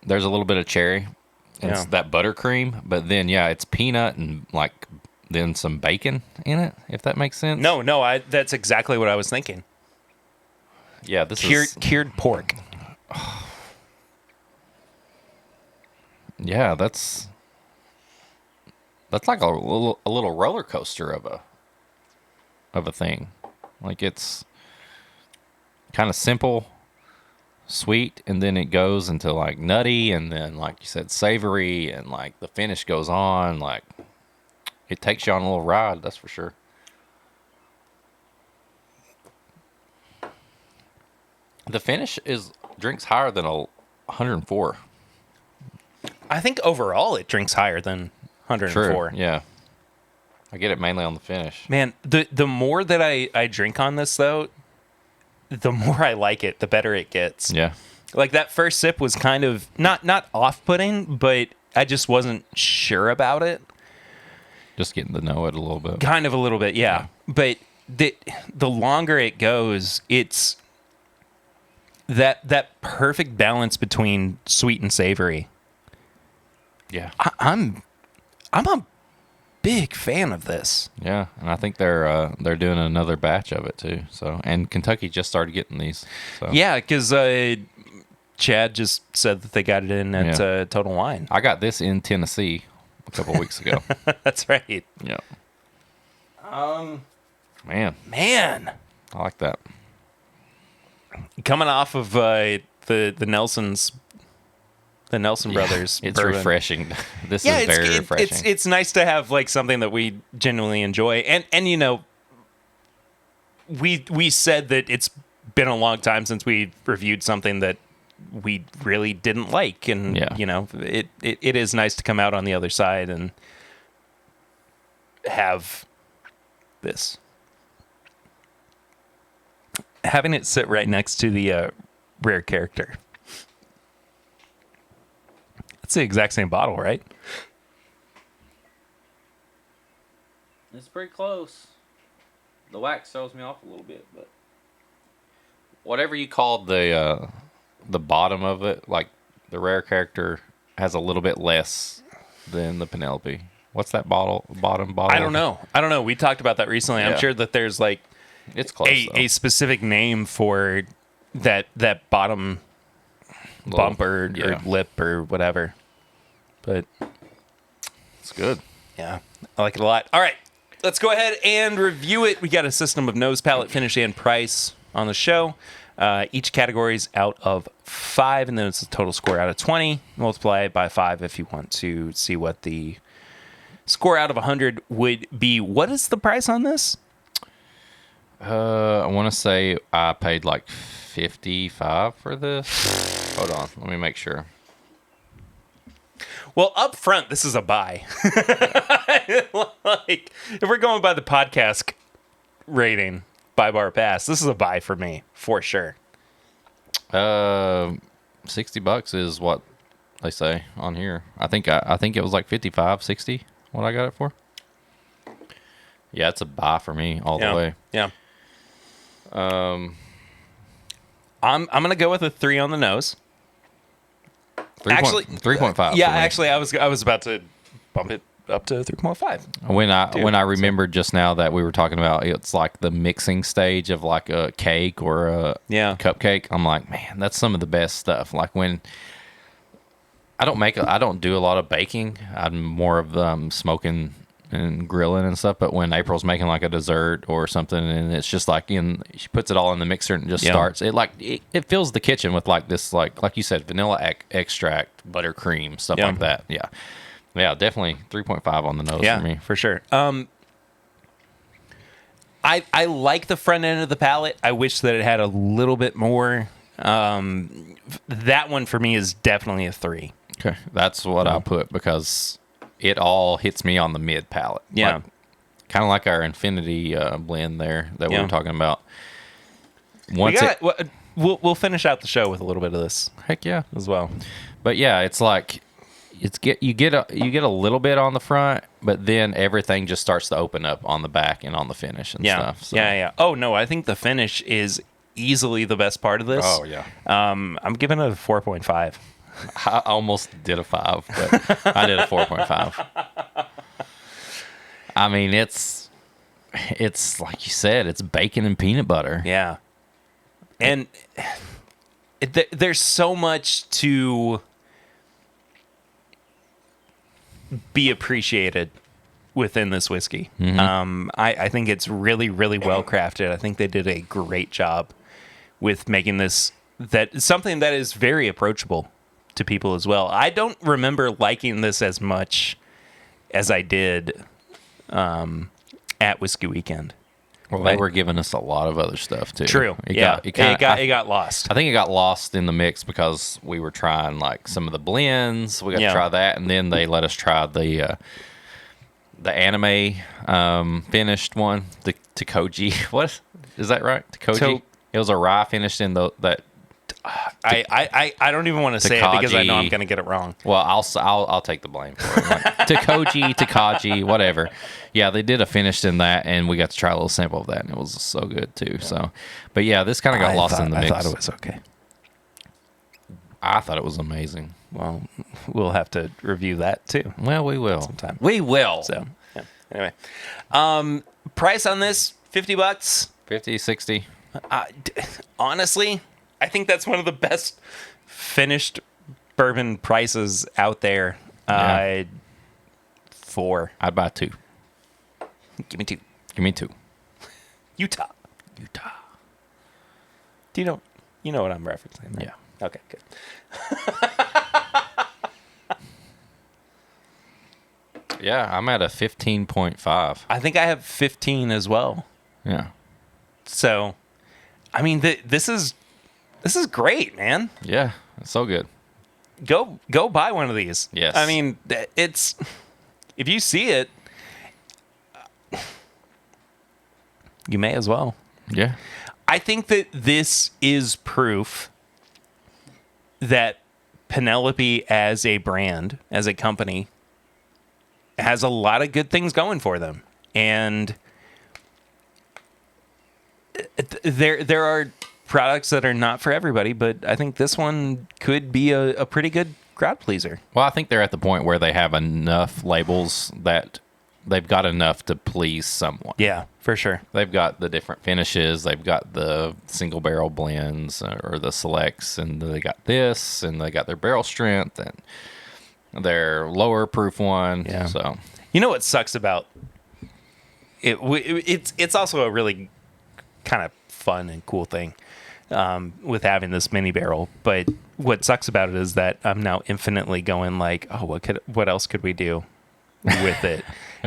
there's a little bit of cherry and it's that buttercream, but then it's peanut and like then some bacon in it, if that makes sense. No, that's exactly what I was thinking. Yeah, this is Cured pork. yeah, that's like a little roller coaster of a thing. Like it's kind of simple, sweet, and then it goes into like nutty, and then like you said, savory, and like the finish goes on. Like it takes you on a little ride, that's for sure. The finish drinks higher than 104. I think overall it drinks higher than 104. True. Yeah. I get it mainly on the finish. Man, the more that I drink on this though, the more I like it, the better it gets. Yeah. Like that first sip was kind of not off-putting, but I just wasn't sure about it. Just getting to know it a little bit. Kind of a little bit, yeah. But the longer it goes, it's that perfect balance between sweet and savory. Yeah. I'm a big fan of this. Yeah, and I think they're doing another batch of it too. So, and Kentucky just started getting these. So. Yeah, because Chad just said that they got it in at Total Wine. I got this in Tennessee a couple weeks ago. That's right. Yeah. Man, I like that. Coming off of the Nelsons. The Nelson brothers. It's bourbon. refreshing. This is very refreshing. It's nice to have like something that we genuinely enjoy, and you know, we said that it's been a long time since we reviewed something that we really didn't like, and you know, it is nice to come out on the other side and have this. Having it sit right next to the rare character. It's the exact same bottle, right? It's pretty close. The wax throws me off a little bit, but Whatever you called the bottom of it, like the rare character has a little bit less than the Penelope. What's that bottom bottle? I don't know. We talked about that recently. Yeah. I'm sure that there's like It's close. a specific name for that bottom bump or lip or whatever. But it's good. yeah, I like it a lot. All right, let's go ahead and review it. We got a system of nose, palate, finish, and price on the show. Each category is out of 5, and then it's a total score out of 20. Multiply it by 5 if you want to see what the score out of 100 would be. What is the price on this? I want to say I paid like $55 for this. Hold on, let me make sure. Well, up front, this is a buy. Like, if we're going by the podcast rating, buy bar pass, this is a buy for me, for sure. $60 is what they say on here. I think it was like 55, 60. What I got it for? Yeah, it's a buy for me all the way. Yeah. I'm gonna go with a 3 on the nose. 3.5. Yeah, actually, I was about to bump it up to 3.5. When I remembered just now that we were talking about it's like the mixing stage of like a cake or a cupcake, I'm like, man, that's some of the best stuff. Like when I don't do a lot of baking. I'm more of smoking and grilling and stuff. But when April's making like a dessert or something, and it's just like she puts it all in the mixer and just starts it. Like it fills the kitchen with like this like you said, vanilla extract, buttercream, stuff like that. Yeah, definitely 3.5 on the nose for me. For sure. I like the front end of the palate. I wish that it had a little bit more. That one for me is definitely a 3. Okay, that's what I'll put because it all hits me on the mid palate. Yeah, kind of like our Infinity blend there that we were talking about. We'll finish out the show with a little bit of this. Heck yeah, as well. But yeah, it's like you get a little bit on the front, but then everything just starts to open up on the back and on I stuff. So. Yeah. Oh no, I think the finish is easily the best part of this. Oh yeah. I'm giving it a 4.5. I almost did a 5, but I did a 4.5. I mean, it's like you said, it's bacon and peanut butter. Yeah. And there's so much to be appreciated within this whiskey. Mm-hmm. I think it's really, really well crafted. I think they did a great job with making this something that is very approachable to people as well. I don't remember liking this as much as I did at Whiskey Weekend. Well, they were giving us a lot of other stuff too. True. It got lost. I think it got lost in the mix because we were trying like some of the blends. We got to try that, and then they let us try the anime finished one, the Takoji. What is that right? Takoji. It was a rye finished in that. I don't even want to say it because I know I'm going to get it wrong. Well, I'll take the blame for it. Like, Takoji, whatever. Yeah, they did a finished in that, and we got to try a little sample of that, and it was so good too. So, but yeah, this kind of got lost in the mix. I thought it was okay. I thought it was amazing. Well, we'll have to review that too. Well, we will sometime. We will. So, yeah. Anyway, price on this $50, 50, 60. Honestly, I think that's one of the best finished bourbon prices out there. Yeah. 4. I'd buy 2. Give me 2. Give me 2. Utah. Do you know what I'm referencing? Right? Yeah. Okay, good. Yeah, I'm at a 15.5. I think I have 15 as well. Yeah. So, I mean, this is great, man. Yeah, it's so good. Go buy one of these. Yes. I mean, it's if you see it, you may as well. Yeah. I think that this is proof that Penelope as a brand, as a company, has a lot of good things going for them. And there are products that are not for everybody, but I think this one could be a pretty good crowd pleaser. Well, I think they're at the point where they have enough labels that they've got enough to please someone. Yeah, for sure. They've got the different finishes. They've got the single barrel blends or the selects, and they got this, and they got their barrel strength and their lower proof one. Yeah. So you know what sucks about it? It's also a really kind of fun and cool thing with having this mini barrel. But what sucks about it is that I'm now infinitely going like, oh, what else could we do with it?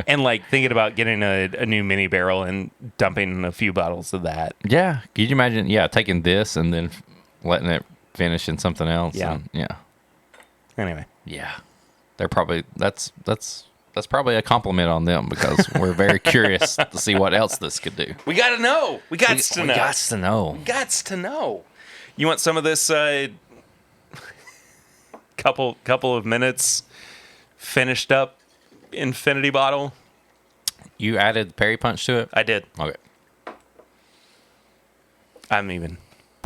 And like thinking about getting a new mini barrel and dumping a few bottles of that. yeah, could you imagine? Yeah, taking this and then letting it finish in something else. Yeah. And, yeah. Anyway, Yeah. They're probably that's probably a compliment on them because we're very curious to see what else this could do. we gotta know. We got to know. Gots to know. Gots to know. You want some of this couple of minutes finished up infinity bottle? You added Perry Punch to it? I did. Okay. I'm even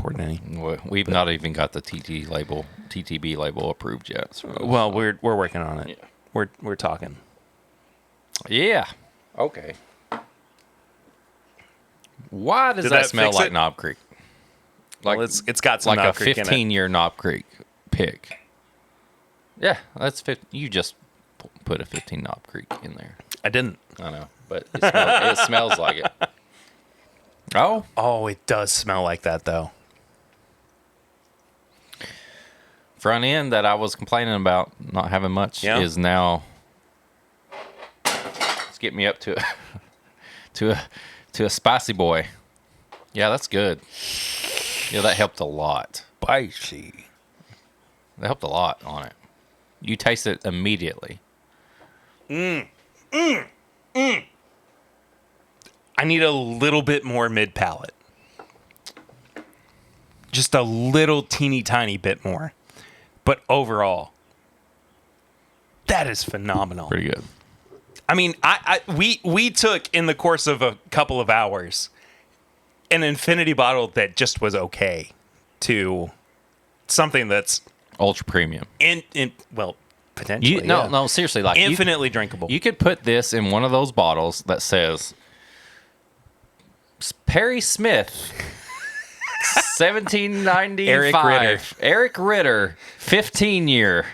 import any. We've not even got the TTB label approved yet. So Well, we're working on it. Yeah. We're talking. Yeah. Okay. Why does Did that that smell fix like it? Knob Creek? Well, it's got some like Knob a Creek in it. 15-year Knob Creek pick. Yeah, that's you just put a 15 Knob Creek in there. I didn't. I know, but it smells like it. Oh, it does smell like that though. Front end that I was complaining about not having much is now. Let's get me up to a spicy boy. Yeah, that's good. Yeah, that helped a lot. Spicy. That helped a lot on it. You taste it immediately. I need a little bit more mid palate. Just a little teeny tiny bit more. But overall, that is phenomenal. Pretty good. I mean, we took in the course of a couple of hours an infinity bottle that just was okay to something that's Ultra premium. well, potentially. No, seriously, like infinitely drinkable. You could put this in one of those bottles that says Perry Smith, 1795. Eric Ritter, 15-year.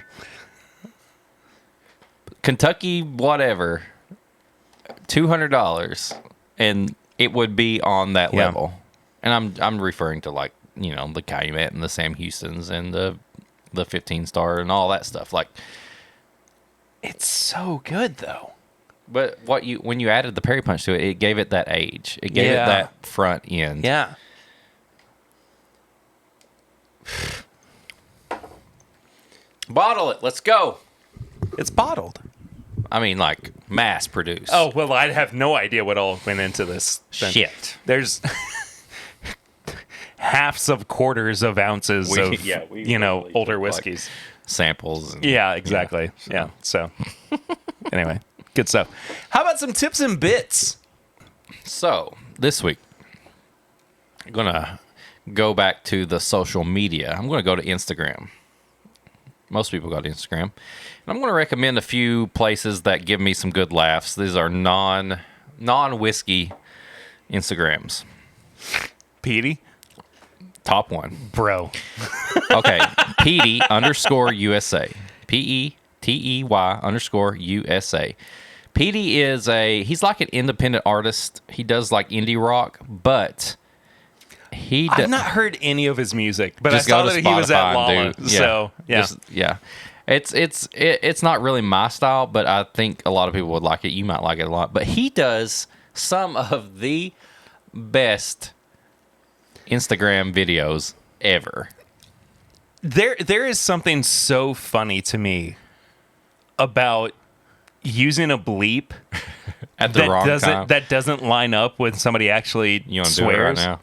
Kentucky, whatever, $200, and it would be on that level. And I'm referring to like the Calumet and the Sam Houstons and the 15-star and all that stuff. Like, it's so good though. but when you added the Perry Punch to it, it gave it that age. It gave it that front end. Yeah. Bottle it. Let's go. It's bottled. I mean, like, mass produced. Oh, well, I have no idea what all went into this thing. Shit. There's halves of quarters of ounces of, older took, whiskeys. Like, samples. And, Yeah, exactly. Yeah. So, anyway, good stuff. How about some tips and bits? So, this week, I'm going to go back to the social media. I'm going to go to Instagram. Most people go to Instagram. And I'm going to recommend a few places that give me some good laughs. These are non-whiskey Instagrams. Petey? Top one. Bro. Okay. Petey _USA. PETEY_USA. Petey he's like an independent artist. He does like indie rock, but I've not heard any of his music, but just I saw go to that he was at Spotify Lala. and So, yeah. It's not really my style, but I think a lot of people would like it. You might like it a lot. But he does some of the best Instagram videos ever. There is something so funny to me about using a bleep At the wrong time. that doesn't line up when somebody actually You want to swears. do it right now?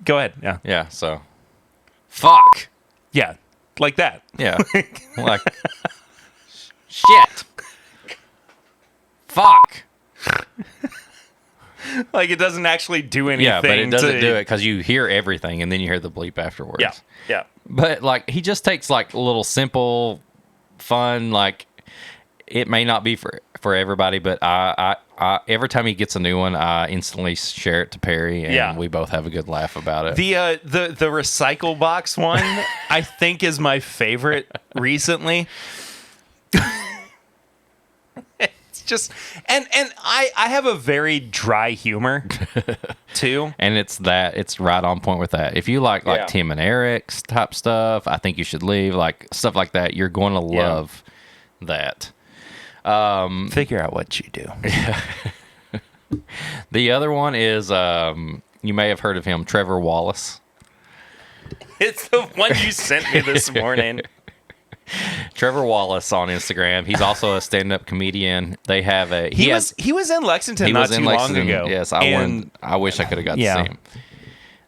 Go ahead. Yeah. Yeah, so. Fuck. Yeah. Like that. Yeah. Like, shit. Fuck. Like it doesn't actually do anything. Yeah, but it doesn't do it because you hear everything and then you hear the bleep afterwards. Yeah. Yeah. But, like, he just takes, like, a little simple, fun, like, it may not be for everybody, but I every time he gets a new one, I instantly share it to Perry, and we both have a good laugh about it. The recycle box one, I think, is my favorite recently. It's just and I have a very dry humor too. And it's right on point with that. If you like Tim and Eric's type stuff, I think you should leave. Like stuff like that, you're going to love that. Figure out what you do. The other one is you may have heard of him, Trevor Wallace. It's the one you sent me this morning. Trevor Wallace on Instagram. He's also a stand-up comedian. They have he was in Lexington not too long ago. Yes, I wish I could have got to see him.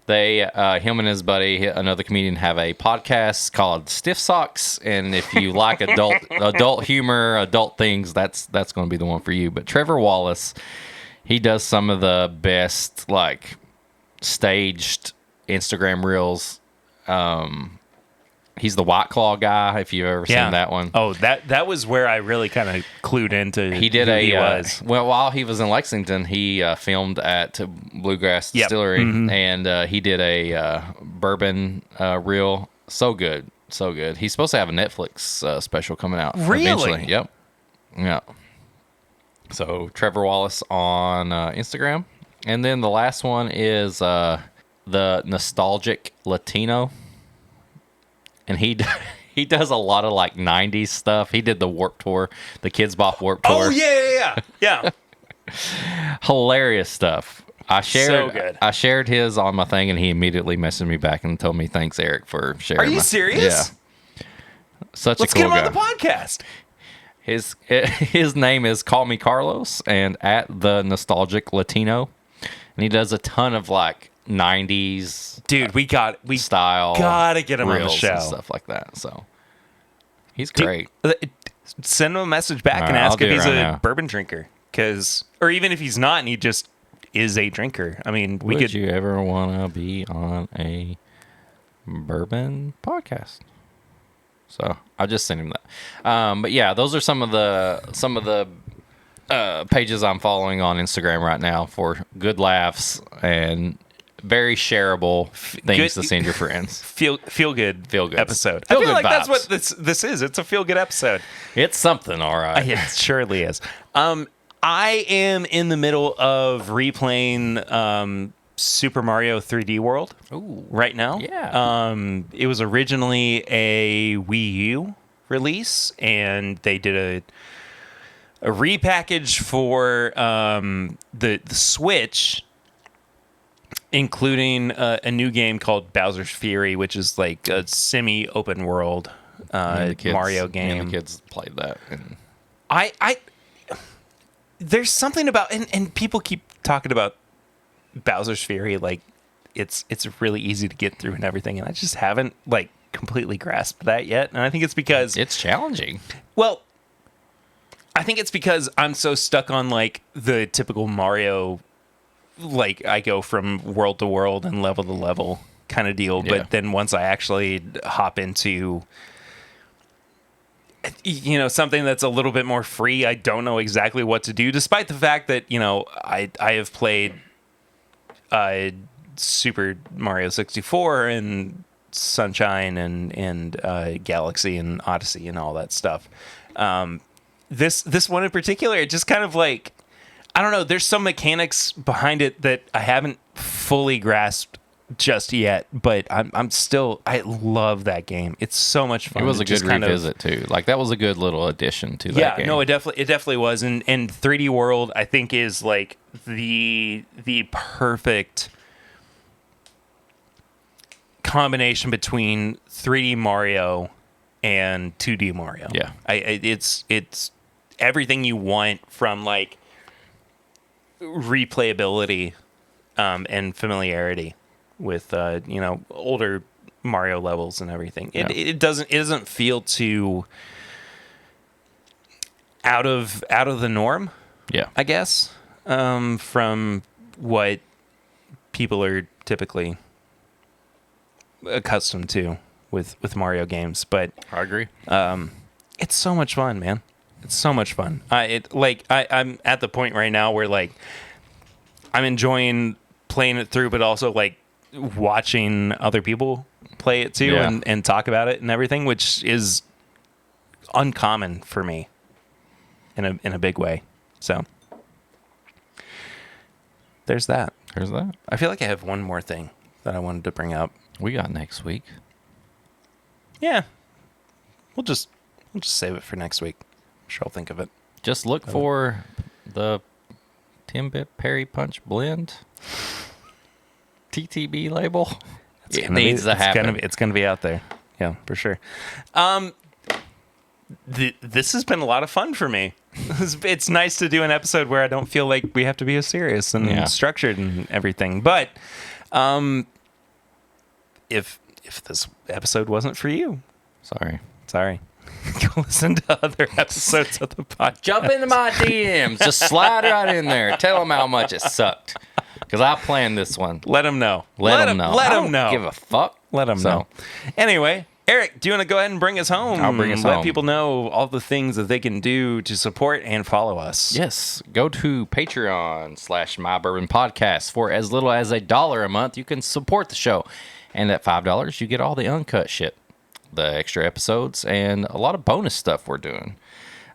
They, him and his buddy, another comedian, have a podcast called Stiff Socks, and if you like adult humor, adult things, that's going to be the one for you. But Trevor Wallace, he does some of the best like staged Instagram reels He's the White Claw guy. If you've ever seen that one. Oh, that was where I really kind of clued into. He did who a he was. well while he was in Lexington, he filmed at Bluegrass Distillery, and he did a bourbon reel. So good. He's supposed to have a Netflix special coming out. Really? Eventually. Yep. Yeah. So Trevor Wallace on Instagram, and then the last one is the Nostalgic Latino, and he does a lot of like '90s stuff. He did the Warped Tour, the Kids Bop Warped Tour. Oh yeah. Hilarious stuff. So good. I shared his on my thing, and he immediately messaged me back and told me, "Thanks, Eric, for sharing." Are you serious? Yeah. Such Let's a cool get him guy. on the podcast. His name is Call Me Carlos, and at the Nostalgic Latino, and he does a ton of like '90s Dude, we style. gotta get him on the reels show. and stuff like that. So he's great. Send him a message back All and right, ask I'll do if it he's right a now. bourbon drinker, or even if he's not and he just is a drinker. I mean, Would you ever want to be on a bourbon podcast? So I just sent him that. But yeah, those are some of the pages I'm following on Instagram right now for good laughs and very shareable things to send your friends. feel good episode. Feel I feel good like that's vibes. what this is. It's a feel good episode. It's something, all right. It surely is. I am in the middle of replaying Super Mario 3D World right now. Yeah. It was originally a Wii U release, and they did a repackage for the Switch, including a new game called Bowser's Fury, which is like a semi-open world Mario game. Me and the kids played that. And I there's something about and people keep talking about Bowser's Fury like it's really easy to get through and everything, and I just haven't like completely grasped that yet. And I think it's because it's challenging. Well, I think it's because I'm so stuck on like the typical Mario, like I go from world to world and level to level kind of deal. Yeah. But then once I actually hop into something that's a little bit more free, I don't know exactly what to do, despite the fact that, I have played Super Mario 64 and Sunshine and Galaxy and Odyssey and all that stuff. This one in particular, it just kind of like, I don't know, there's some mechanics behind it that I haven't fully grasped just yet, but I love that game. It's so much fun. It was a just good revisit too. Like that was a good little addition to that game. No, it definitely was. And 3D World, I think, is like the perfect combination between 3D Mario and 2D Mario. Yeah. It's everything you want from like replayability and familiarity with older Mario levels and everything. It doesn't feel too out of the norm. Yeah. I guess from what people are typically accustomed to with Mario games, but I agree. it's so much fun, man. It's so much fun. I'm at the point right now where like I'm enjoying playing it through, but also like watching other people play it too and talk about it and everything, which is uncommon for me in a big way. So there's that. I feel like I have one more thing that I wanted to bring up. We got next week. Yeah. We'll just save it for next week. I'm sure I'll think of it. Just look for the Timbit Perry Punch Blend TTB label. It needs to happen. It's gonna be out there. Yeah, for sure. This has been a lot of fun for me. It's nice to do an episode where I don't feel like we have to be as serious and structured and everything. But if this episode wasn't for you, sorry. Go listen to other episodes of the podcast. Jump into my DMs. Just slide right in there. Tell them how much it sucked. Because I planned this one. Let them know. Let them know. Let I them don't know. give a fuck. Let them know. Anyway, Eric, do you want to go ahead and bring us home? I'll bring us home. Let people know all the things that they can do to support and follow us. Yes. Go to Patreon/My Bourbon Podcast. For as little as $1 a month, you can support the show. And at $5, you get all the uncut shit, the extra episodes, and a lot of bonus stuff we're doing.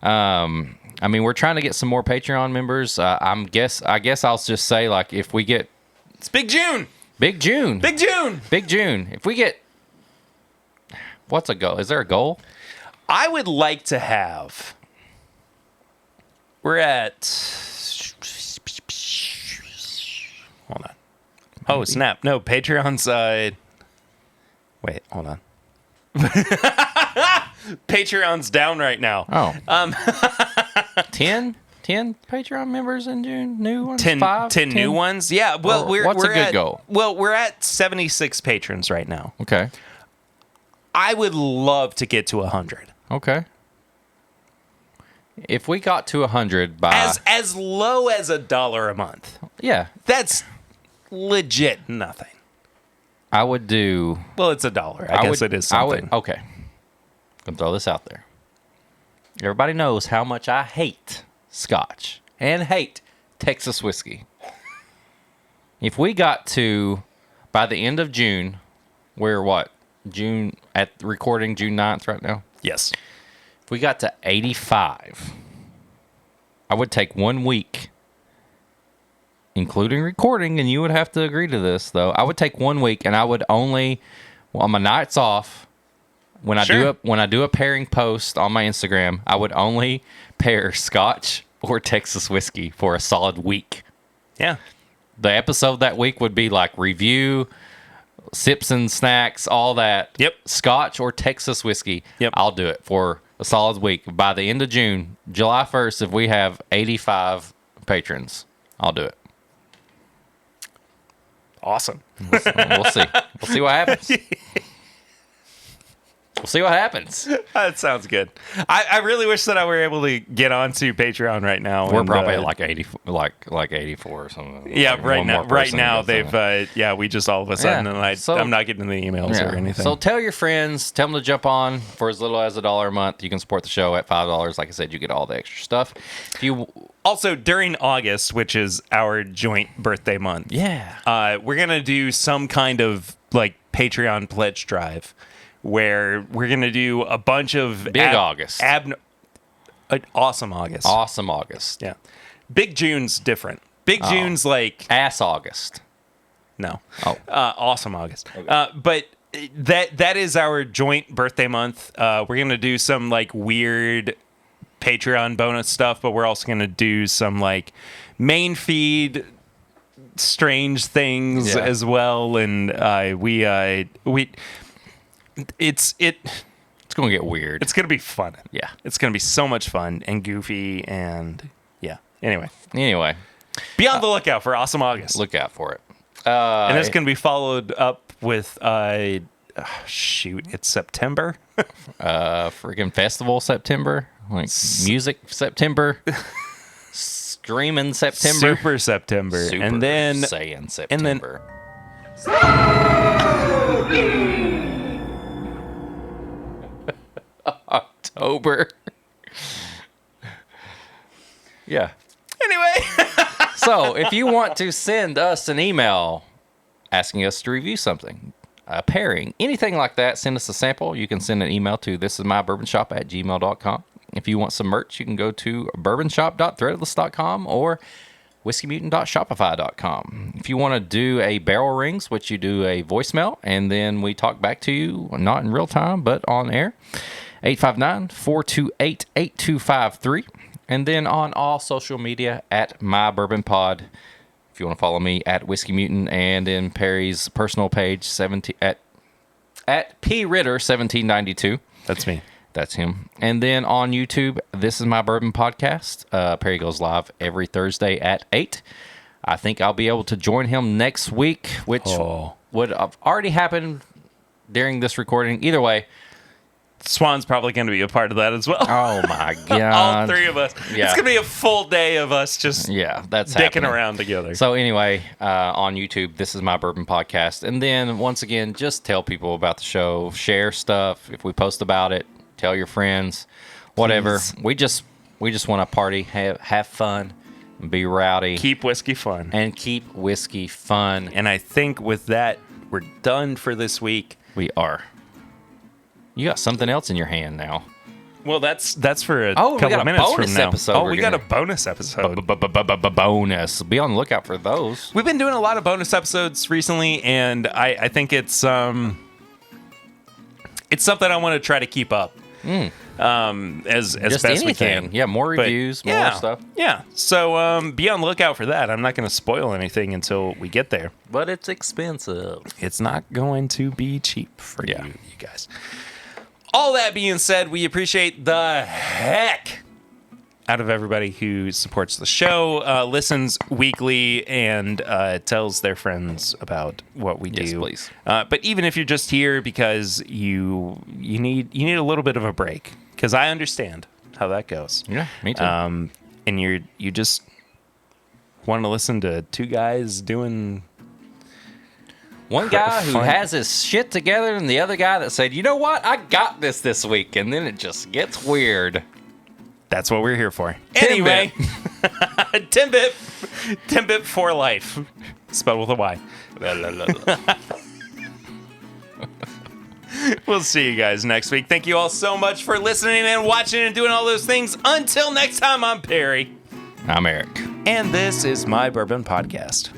We're trying to get some more Patreon members. I guess I'll just say, like, if we get... It's Big June! Big June! Big June! Big June. If we get... What's a goal? Is there a goal? I would like to have... We're at... Hold on. Oh, snap. No, Patreon's... Wait, hold on. Patreon's down right now. Oh. 10 Patreon members in June? New ones? 10 new ones? Yeah. Well, what's a good goal? Well, we're at 76 patrons right now. Okay. I would love to get to 100. Okay. If we got to 100 by... As low as $1 a month. Yeah. That's legit nothing. I would do... Well, it's $1. I guess it is something. Okay. I'm going to throw this out there. Everybody knows how much I hate Scotch and hate Texas whiskey. If we got to, by the end of June, we're what? At recording June 9th right now? Yes. If we got to 85, I would take 1 week, including recording, and you would have to agree to this, though. I would take 1 week, and I would only, on my nights off, when I do a pairing post on my Instagram, I would only pair Scotch or Texas whiskey for a solid week. Yeah. The episode that week would be like review, sips and snacks, all that. Yep. Scotch or Texas whiskey. Yep. I'll do it for a solid week. By the end of June, July 1st, if we have 85 I'll do it. Awesome. We'll see. We'll see what happens. We'll see what happens. That sounds good. I really wish that I were able to get onto Patreon right now. We're probably at like 80, like 84 or something. Yeah, like right now they've we just all of a sudden, Yeah. and I'm not getting the emails or anything. So tell your friends, tell them to jump on for as little as $1 a month. You can support the show at $5. Like I said, you get all the extra stuff. If you also during August, which is our joint birthday month, we're gonna do some kind of like Patreon pledge drive, where we're going to do a bunch of... August. Awesome August. Awesome August. Yeah. Big June's different. Big June's like... Ass August. No. Oh. Awesome August. Okay. But that is our joint birthday month. We're going to do some like weird Patreon bonus stuff, but we're also going to do some like main feed strange things as well. And It's gonna get weird. It's gonna be fun. Yeah, it's gonna be so much fun and goofy and Anyway, be on the lookout for Awesome August. Look out for it. And it's gonna be followed up with it's September. Freaking festival September, like music September, screaming September, Super September, and then saying September. October. Yeah. Anyway. So, if you want to send us an email asking us to review something, a pairing, anything like that, send us a sample. You can send an email to thisismybourbonshop@gmail.com. If you want some merch, you can go to bourbonshop.threadless.com or whiskeymutant.shopify.com. If you want to do a barrel rings, which you do a voicemail, and then we talk back to you, not in real time, but on air, 859-428-8253. And then on all social media at My Bourbon Pod. If you want to follow me at Whiskey Mutant, and in Perry's personal page at P Ritter 1792. That's me. That's him. And then on YouTube, This Is My Bourbon Podcast. Perry goes live every Thursday at 8. I think I'll be able to join him next week, which would have already happened during this recording. Either way, Swan's probably going to be a part of that as well. Oh my god! All three of us. Yeah. It's going to be a full day of us just That's dicking happening. around together. So anyway, on YouTube, this is my Bourbon Podcast, and then once again, just tell people about the show, share stuff. If we post about it, tell your friends, whatever. Please. We just want to party, have fun, be rowdy, Keep whiskey fun. and keep whiskey fun. And I think with that, we're done for this week. We are. You got something else in your hand now. Well, that's for a We couple got of a minutes bonus from now. episode Oh, we're we got a gonna- bonus episode. Bonus. Be on the lookout for those. We've been doing a lot of bonus episodes recently, and I think it's something I want to try to keep up. As Just best we anything. can. Yeah, more But, reviews, more yeah, stuff. Yeah. So be on the lookout for that. I'm not going to spoil anything until we get there. But it's expensive. It's not going to be cheap for you guys. All that being said, we appreciate the heck out of everybody who supports the show, listens weekly, and tells their friends about what we do. Yes, please. But even if you're just here because you need a little bit of a break, because I understand how that goes. Yeah, me too. And you just want to listen to two guys doing. One guy who fun. has his shit together, and the other guy that said, "You know what? I got this week," and then it just gets weird. That's what we're here for. Anyway, 10-bit for life, spelled with a Y. We'll see you guys next week. Thank you all so much for listening and watching and doing all those things. Until next time, I'm Perry. I'm Eric. And this is my Bourbon Podcast.